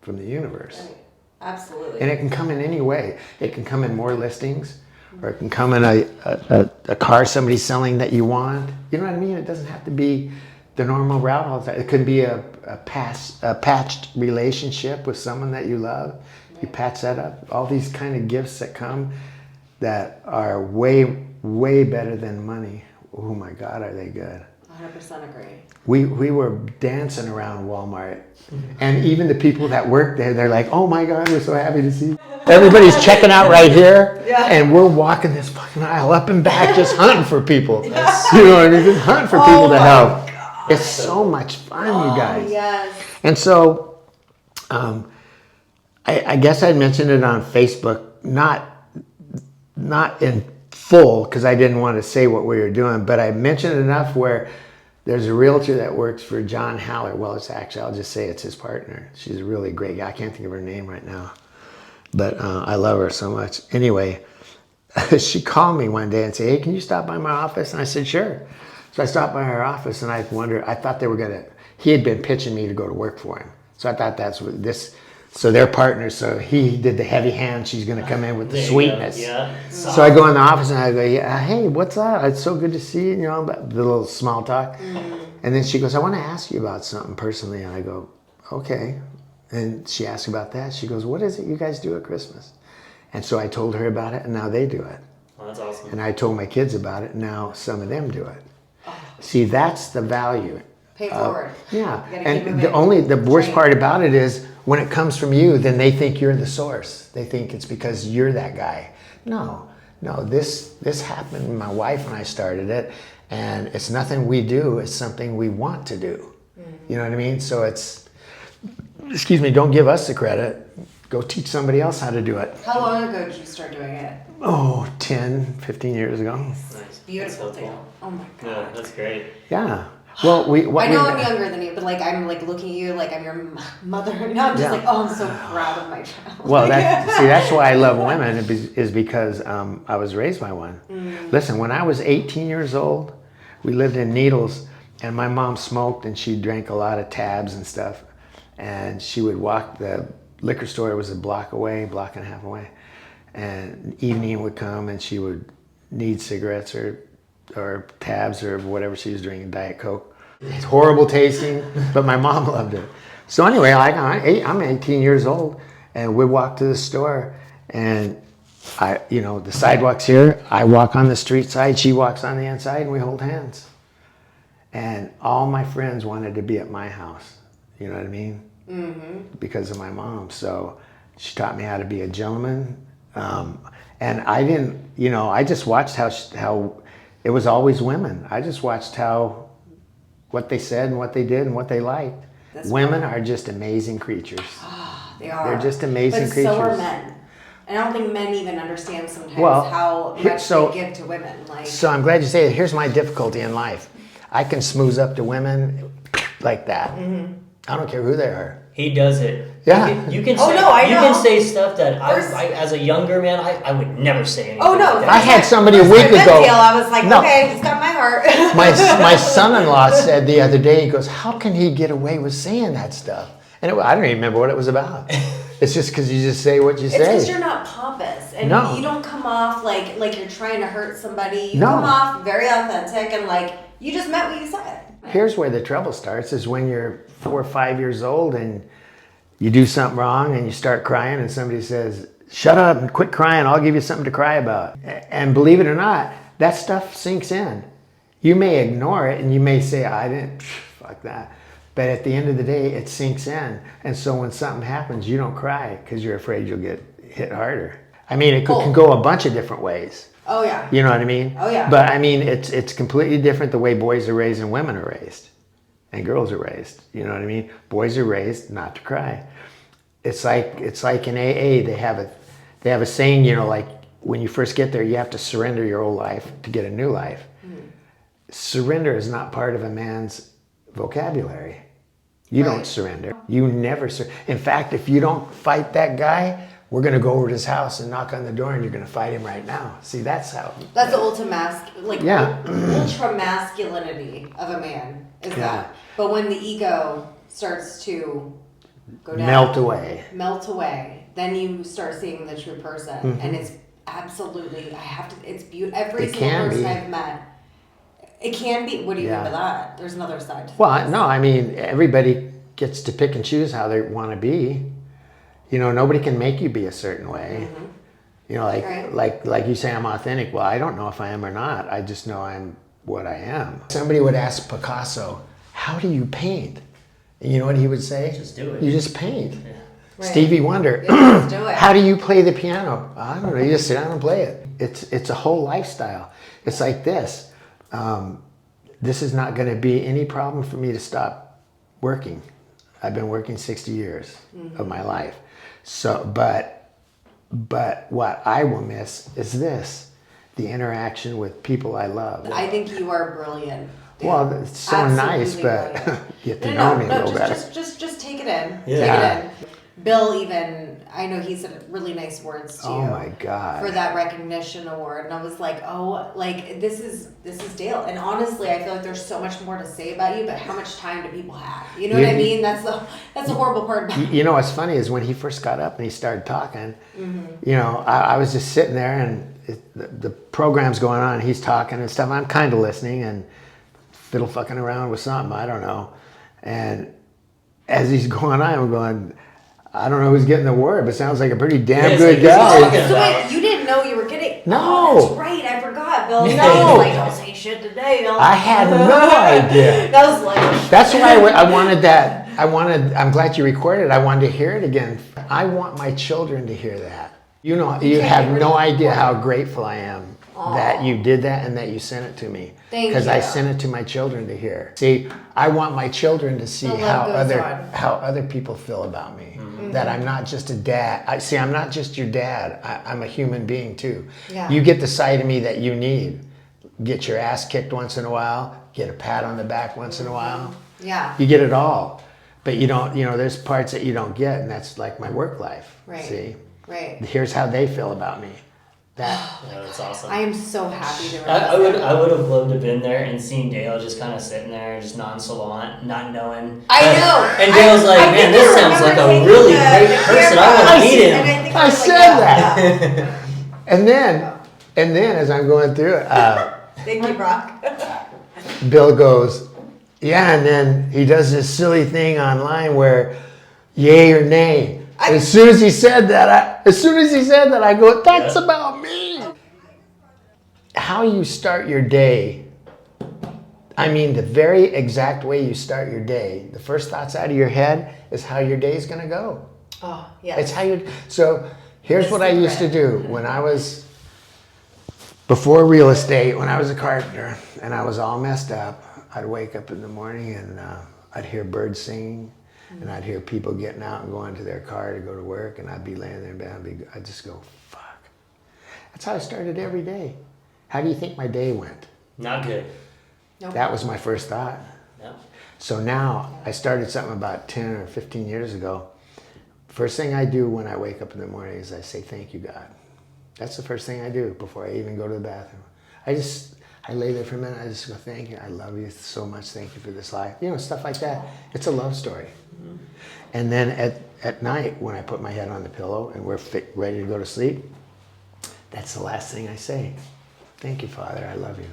from the universe. Right. Absolutely. And it can come in any way. It can come in more listings, or it can come in a car somebody's selling that you want. You know what I mean? It doesn't have to be the normal route all the time. It could be a patched relationship with someone that you love. You patch that up. All these kind of gifts that come that are way, way better than money. Oh my God, are they good? 100% agree. We were dancing around Walmart, and even the people that work there, they're like, "Oh my God, we're so happy to see you." Everybody's checking out right here, and we're walking this fucking aisle up and back, just hunting for people. You know what I mean? Just hunting for people to help. God. It's so much fun, you guys. Yes. And so, I guess I mentioned it on Facebook, not in full, because I didn't want to say what we were doing, but I mentioned it enough where there's a realtor that works for John Haller. Well, it's actually, I'll just say it's his partner. She's a really great guy. I can't think of her name right now, but I love her so much. Anyway, she called me one day and said, "Hey, can you stop by my office?" And I said, "Sure." So I stopped by her office, and I thought they were he had been pitching me to go to work for him. So I thought that's what this, so they're partners. So he did the heavy hand. She's going to come in with the sweetness. Yeah. So I go in the office and I go, "Yeah, hey, what's up? It's so good to see you." You know, the little small talk. And then she goes, "I want to ask you about something personally." And I go, "Okay." And she asked about that. She goes, "What is it you guys do at Christmas?" And so I told her about it, and now they do it. Oh, that's awesome. And I told my kids about it, and now some of them do it. See, that's the value. Pay forward. Yeah. You gotta keep And moving. the worst Train. part about it is when it comes from you, then they think you're the source. They think it's because you're that guy. No, this happened. My wife and I started it, and it's nothing we do. It's something we want to do. You know what I mean? So it's, excuse me, don't give us the credit. Go teach somebody else how to do it. How long ago did you start doing it? Oh, 10, 15 years ago. Nice. Beautiful, That's so Dale. cool. Oh my God. Yeah, that's great. Yeah. Well, I know I'm younger than you, but like I'm like looking at you like I'm your mother. Now I'm just Yeah. like, oh, I'm so proud of my child. Well, that's why I love women, is because I was raised by one. Listen, when I was 18 years old, we lived in Needles, and my mom smoked, and she drank a lot of tabs and stuff, and she would walk, the liquor store was a block and a half away, and evening would come, and she would need cigarettes or tabs or whatever she was drinking, Diet Coke. It's horrible tasting, but my mom loved it. So anyway, I'm 18 years old, and we walked to the store, and The sidewalk's here. I walk on the street side. She walks on the inside, and we hold hands. And all my friends wanted to be at my house. You know what I mean? Mm-hmm. Because of my mom. So she taught me how to be a gentleman. And I didn't, I just watched how it was always women. I just watched what they said and what they did and what they liked. Women are just amazing creatures. They are. They're just amazing creatures. So are men. And I don't think men even understand sometimes how much they give to women. So I'm glad you say it. Here's my difficulty in life. I can smooth up to women like that. Mm-hmm. I don't care who they are. He does it. Yeah. You can say, you can say stuff that I, as a younger man, I would never say anything. Oh, no. Like I had somebody a week ago. I was like, okay, he's got my heart. My son-in-law said the other day, he goes, how can he get away with saying that stuff? And I don't even remember what it was about. It's just because you just say what you say. It's because you're not pompous. And you don't come off like you're trying to hurt somebody. You come off very authentic and you just meant what you said. Here's where the trouble starts is when you're 4 or 5 years old and you do something wrong and you start crying and somebody says, shut up and quit crying, I'll give you something to cry about. And believe it or not, that stuff sinks in. You may ignore it and you may say, I didn't, fuck that. But at the end of the day, it sinks in. And so when something happens, you don't cry because you're afraid you'll get hit harder. I mean, it can go a bunch of different ways. Oh, yeah. You know what I mean? Oh, yeah. But I mean, it's completely different the way boys are raised and women are raised. And girls are raised. You know what I mean? Boys are raised not to cry. It's like in AA, they have a saying, like when you first get there, you have to surrender your old life to get a new life. Mm. Surrender is not part of a man's vocabulary. You don't surrender. You never surrender. In fact, if you don't fight that guy, we're going to go over to his house and knock on the door and you're going to fight him right now. See, that's how. That's the ultra masculinity of a man is that. But when the ego starts to go down, melt away, then you start seeing the true person. Mm-hmm. And it's absolutely, it's beautiful. Every single person I've met. It can be. What do you mean by that? There's another side to this. Well, no, I mean, everybody gets to pick and choose how they want to be. Nobody can make you be a certain way. Mm-hmm. Like you say, I'm authentic. Well, I don't know if I am or not. I just know I'm what I am. Somebody would ask Picasso, how do you paint? And you know what he would say? Just do it. You just paint. Yeah. Right. Stevie Wonder, just do it. How do you play the piano? I don't know. You just sit down and play it. It's a whole lifestyle. It's like this. This is not going to be any problem for me to stop working. I've been working 60 years of my life. So, but what I will miss is this, the interaction with people I love. I think you are brilliant. Well, it's so absolutely nice, but get to know me a little better. Just take it in. Yeah. Take it in. Bill even, I know he said really nice words to you. Oh my God. For that recognition award. And I was like, this is Dale. And honestly, I feel like there's so much more to say about you, but how much time do people have? You know what I mean? That's the horrible part about it. What's funny is when he first got up and he started talking, I was just sitting there and the program's going on and he's talking and stuff. I'm kind of listening and fiddle fucking around with something, I don't know. And as he's going on, I'm going, I don't know who's getting the award, but sounds like a pretty damn good guy. So wait, you didn't know you were getting? No. Oh, that's right. I forgot. Bill said, don't say shit today. Bill. I had no idea. That was like. That's why I wanted that. I'm glad you recorded it. I wanted to hear it again. I want my children to hear that. You have no idea how grateful I am that you did that and that you sent it to me. Thank you. Because I sent it to my children to hear. See, I want my children to see how other people feel about me. Mm-hmm. That I'm not just a dad. I'm not just your dad. I'm a human being too. Yeah. You get the side of me that you need. Get your ass kicked once in a while. Get a pat on the back once in a while. Yeah. You get it all. But you don't, there's parts that you don't get, and that's like my work life. Right. See? Right. Here's how they feel about me. That's awesome. I am so happy to I would have loved to have been there and seen Dale just kind of sitting there, just nonchalant, not knowing. I know. And Dale's like, man, this sounds like a really great person. I want to meet him. I said that. And then as I'm going through it, thank you, Brock. Bill goes, yeah, and then he does this silly thing online where yay or nay. As soon as he said that, I go, that's about me. How you start your day, I mean, the very exact way you start your day, the first thoughts out of your head is how your day is going to go. Oh, yeah. It's how you, so here's what I used to do when I was, before real estate, when I was a carpenter and I was all messed up, I'd wake up in the morning and I'd hear birds singing and I'd hear people getting out and going to their car to go to work, and I'd be laying there in bed, I'd just go, fuck. That's how I started every day. How do you think my day went? Not good. Nope. That was my first thought. No. So now I started something about 10 or 15 years ago. First thing I do when I wake up in the morning is I say, thank you, God. That's the first thing I do before I even go to the bathroom. I lay there for a minute. I just go, thank you. I love you so much. Thank you for this life. You know, stuff like that. It's a love story. Mm-hmm. And then at night, when I put my head on the pillow and we're ready to go to sleep, that's the last thing I say. Thank you, Father. I love you.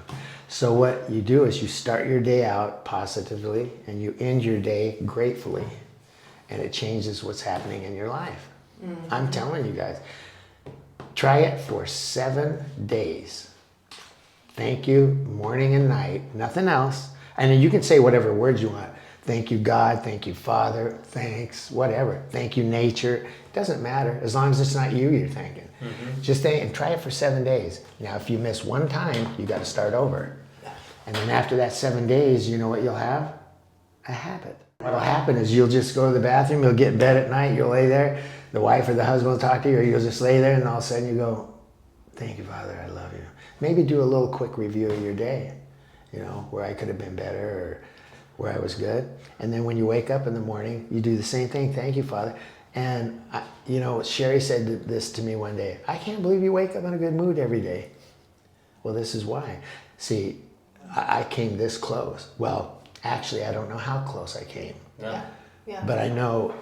So what you do is you start your day out positively and you end your day gratefully. And it changes what's happening in your life. Mm-hmm. I'm telling you guys, try it for 7 days. Thank you, morning and night, nothing else. And then you can say whatever words you want. Thank you, God. Thank you, Father. Thanks, whatever. Thank you, nature. It doesn't matter as long as it's not you're thanking. Mm-hmm. Just think and try it for 7 days. Now, if you miss one time, you got to start over. And then after that 7 days, you know what you'll have? A habit. What'll happen is you'll just go to the bathroom, you'll get in bed at night, you'll lay there, the wife or the husband will talk to you, or you'll just lay there and all of a sudden you go, thank you, Father, I love you. Maybe do a little quick review of your day, you know, where I could have been better or where I was good. And then when you wake up in the morning, you do the same thing, thank you, Father. And, you know, Sherry said this to me one day, I can't believe you wake up in a good mood every day. Well, this is why. See, I came this close. Well, actually, I don't know how close I came. Yeah. Yeah. But I know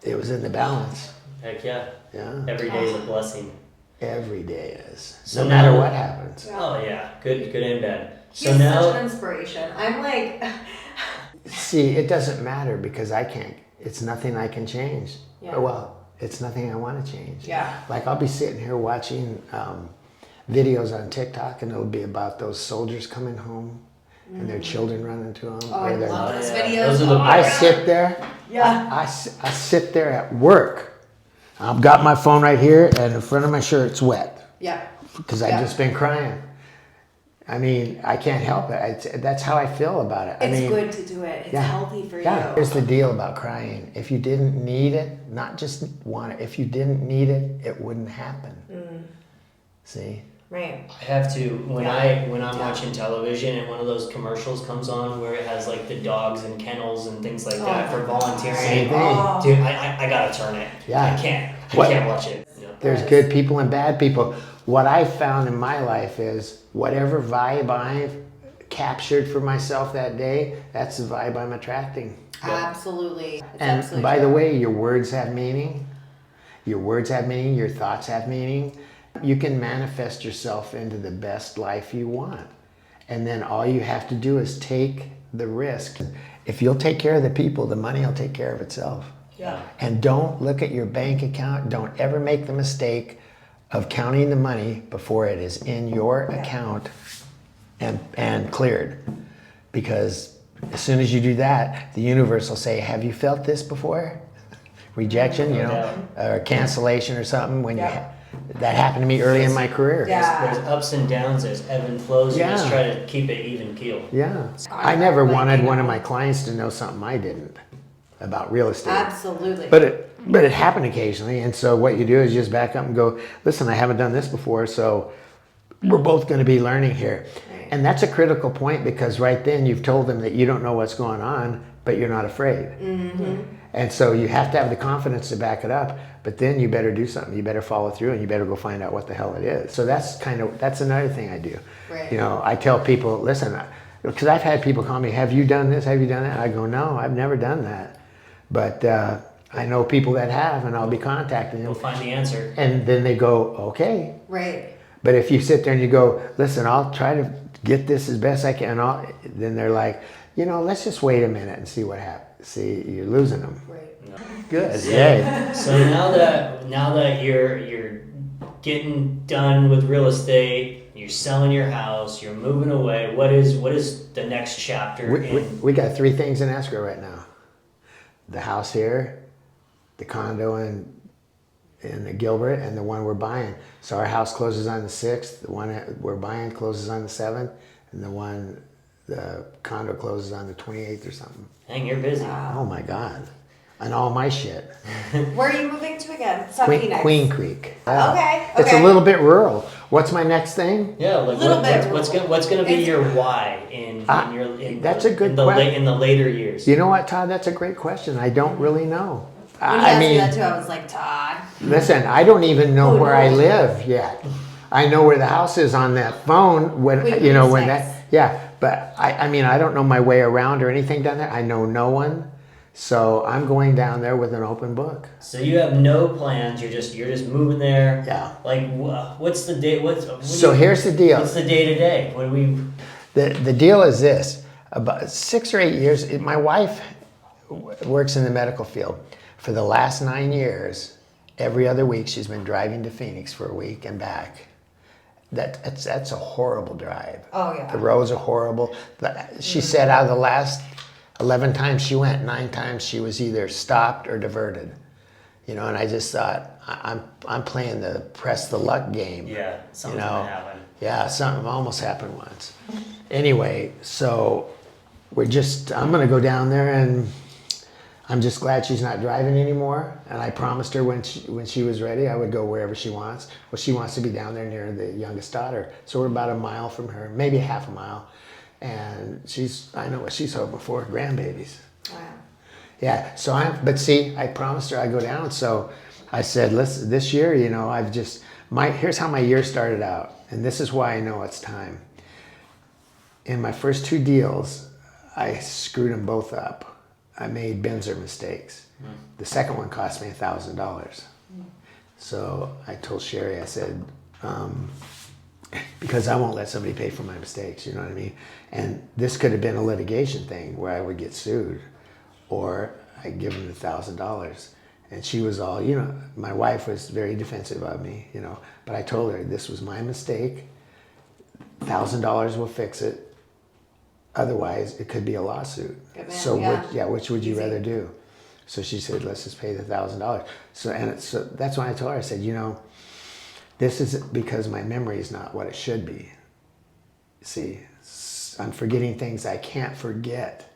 it was in the balance. Heck yeah. Yeah. Every day is a blessing. Every day is. So no matter now- what happens. Oh yeah, good and bad. He's So now, such an inspiration. I'm like, See, it doesn't matter because I can't. It's nothing I can change. Yeah. Well, it's nothing I want to change. Yeah. Like I'll be sitting here watching videos on TikTok, and it'll be about those soldiers coming home and their children running to them. oh, I their- love those yeah. videos. Those are the Oh my I God. sit there. Yeah. I sit there at work. I've got my phone right here, and in front of my shirt's wet Yeah. because I've just been crying. I mean, I can't help it. That's how I feel about it. It's I mean, good to do it. It's yeah. healthy for yeah. you. Here's the deal about crying. If you didn't need it, not just want it, if you didn't need it, it wouldn't happen. See? Right. I have to when Yeah. when I'm Yeah. watching television and one of those commercials comes on where it has like the dogs and kennels and things like that for volunteering. Same thing. Oh. Dude, I gotta turn it. Yeah. I can't watch it. Yeah. There's good people and bad people. What I found in my life is whatever vibe I've captured for myself that day, that's the vibe I'm attracting. Absolutely. It's And absolutely by true. the way, your words have meaning. Your words have meaning. Your thoughts have meaning. You can manifest yourself into the best life you want. And then all you have to do is take the risk. If you'll take care of the people, the money will take care of itself. Yeah. And don't look at your bank account. Don't ever make the mistake of counting the money before it is in your account and cleared. Because as soon as you do that, the universe will say, have you felt this before? Rejection, you know, or cancellation or something. When that happened to me early in my career. Yeah. There's ups and downs, there's ebb and flows. You just Yeah. try to keep it even keel. Yeah. I never wanted one of my clients to know something I didn't about real estate. Absolutely. But it happened occasionally, and so what you do is just back up and go, listen, I haven't done this before, so we're both going to be learning here. Right. And that's a critical point because right then you've told them that you don't know what's going on, but you're not afraid. Mm-hmm. And so you have to have the confidence to back it up, but then you better do something. You better follow through, and you better go find out what the hell it is. So that's another thing I do. Right. You know, I tell people, listen, because I've had people call me, have you done this? Have you done that? I go, no, I've never done that. But I know people that have, and I'll be contacting them. You'll find the answer. And then they go, okay. Right. But if you sit there and you go, listen, I'll try to get this as best I can, then they're like, let's just wait a minute and see what happens. See, you're losing them. Right. No. Good. Yay. So now that you're getting done with real estate, you're selling your house, you're moving away. What is the next chapter? We got 3 things in escrow right now: the house here, the condo in Gilbert, and the one we're buying. So our house closes on the 6th. The one that we're buying closes on the 7th, and the condo closes on the 28th or something. Dang, you're busy. Oh my God. And all my shit. Where are you moving to again? South Phoenix. Queen Creek. Okay. It's a little bit rural. What's my next thing? Yeah, like what's gonna be your why in that's a good question. In the later years? You know what, Todd? That's a great question. I don't really know. When he asked me that too, I was like, Todd. Listen, I don't even know where I live yet. I know where the house is on that phone when but I don't know my way around or anything down there. I know no one. So I'm going down there with an open book. So you have no plans. You're just moving there. Yeah. Like, what's the day? Here's the deal. What's the day to day? What do we? The deal is this: about 6 or 8 years. My wife works in the medical field. For the last 9 years, every other week she's been driving to Phoenix for a week and back. That's a horrible drive. Oh yeah. The roads are horrible. She said out of the last 11 times she went, 9 times she was either stopped or diverted. And I just thought, I'm playing the press the luck game. Yeah, something's gonna happen. Yeah, something almost happened once. Anyway, so I'm gonna go down there, and I'm just glad she's not driving anymore. And I promised her when she was ready, I would go wherever she wants. Well, she wants to be down there near the youngest daughter. So we're about a mile from her, maybe half a mile. And I know what she's hoping for, grandbabies. Wow. Yeah, so but see, I promised her I'd go down. So I said, listen, this year, here's how my year started out. And this is why I know it's time. In my first 2 deals, I screwed them both up. I made Benzer mistakes. The second one cost me $1,000. So I told Sherry, I said, because I won't let somebody pay for my mistakes, you know what I mean? And this could have been a litigation thing where I would get sued, or I'd give them $1,000. And she was all, my wife was very defensive of me, but I told her this was my mistake. $1,000 will fix it. Otherwise, it could be a lawsuit. So which would you rather do? So she said, let's just pay the $1,000. So that's when I told her, I said, this is because my memory is not what it should be. See, I'm forgetting things I can't forget.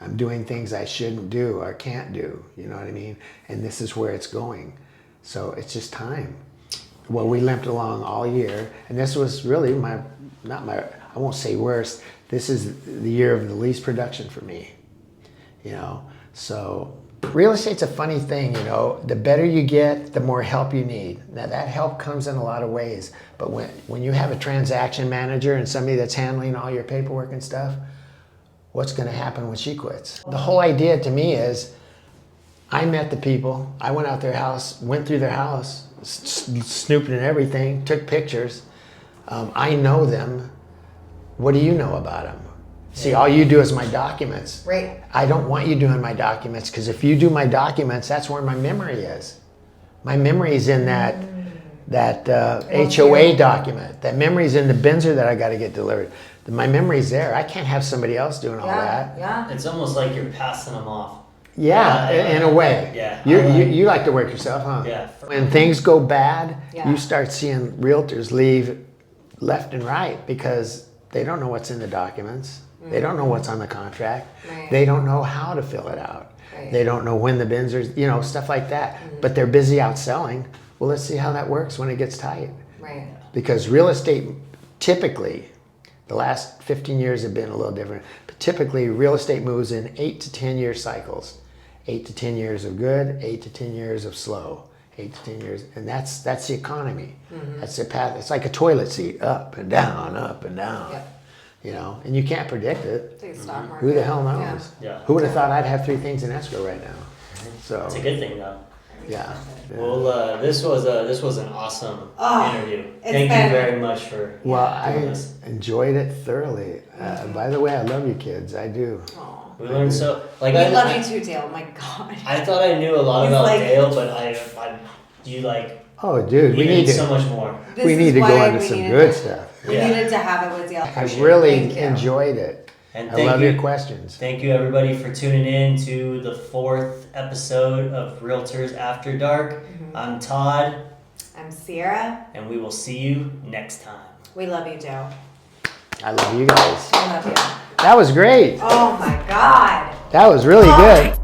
I'm doing things I shouldn't do or can't do. You know what I mean? And this is where it's going. So it's just time. Well, we limped along all year, and this was really I won't say worst. This is the year of the least production for me. So real estate's a funny thing, the better you get, the more help you need. Now that help comes in a lot of ways, but when you have a transaction manager and somebody that's handling all your paperwork and stuff, what's gonna happen when she quits? The whole idea to me is, I met the people, I went out their house, went through their house, snooped in everything, took pictures. I know them. What do you know about them? See, all you do is my documents. Right. I don't want you doing my documents, because if you do my documents, that's where my memory is. My memory is in that HOA document. That memory is in the Benzer that I got to get delivered. My memory's there. I can't have somebody else doing all that. Yeah. It's almost like you're passing them off. Yeah, in a way. Yeah. You like to work yourself, huh? Yeah. When things go bad, Yeah. you start seeing realtors leave left and right because they don't know what's in the documents. They don't know what's on the contract. Right. They don't know how to fill it out. Right. They don't know when the Benzers, stuff like that. But they're busy out selling. Well, let's see how that works when it gets tight. Right. Because real estate, typically, the last 15 years have been a little different, but typically real estate moves in 8 to 10 year cycles. 8 to 10 years of good, 8 to 10 years of slow. 8 to 10 years, and that's the economy. That's the path. It's like a toilet seat, up and down, up and down. Yep. And you can't predict it. It's like a stock market. Who the hell knows? Yeah. Who would have thought I'd have 3 things in escrow right now? So It's a good thing though. Yeah. Well, this was an awesome interview. Thank you very much for Well, doing I this. enjoyed it thoroughly. By the way, I love you kids. I do. Aw. We learned so like We I love you too, Dale. My God. I thought I knew a lot He's about like- Dale, but you like Oh, dude, we you need so to. much more. This We need is to go why into we some needed good to- stuff. We Yeah. needed to have it with Dale. I Appreciate it. really Thank you. enjoyed it. And I thank love you. your questions. Thank you everybody for tuning in to the 4th episode of Realtors After Dark. I'm Todd, I'm Sierra. and we will see you next time. We love you, Dale. I love you guys. I love you. That was great. Oh my God. That was really Oh good.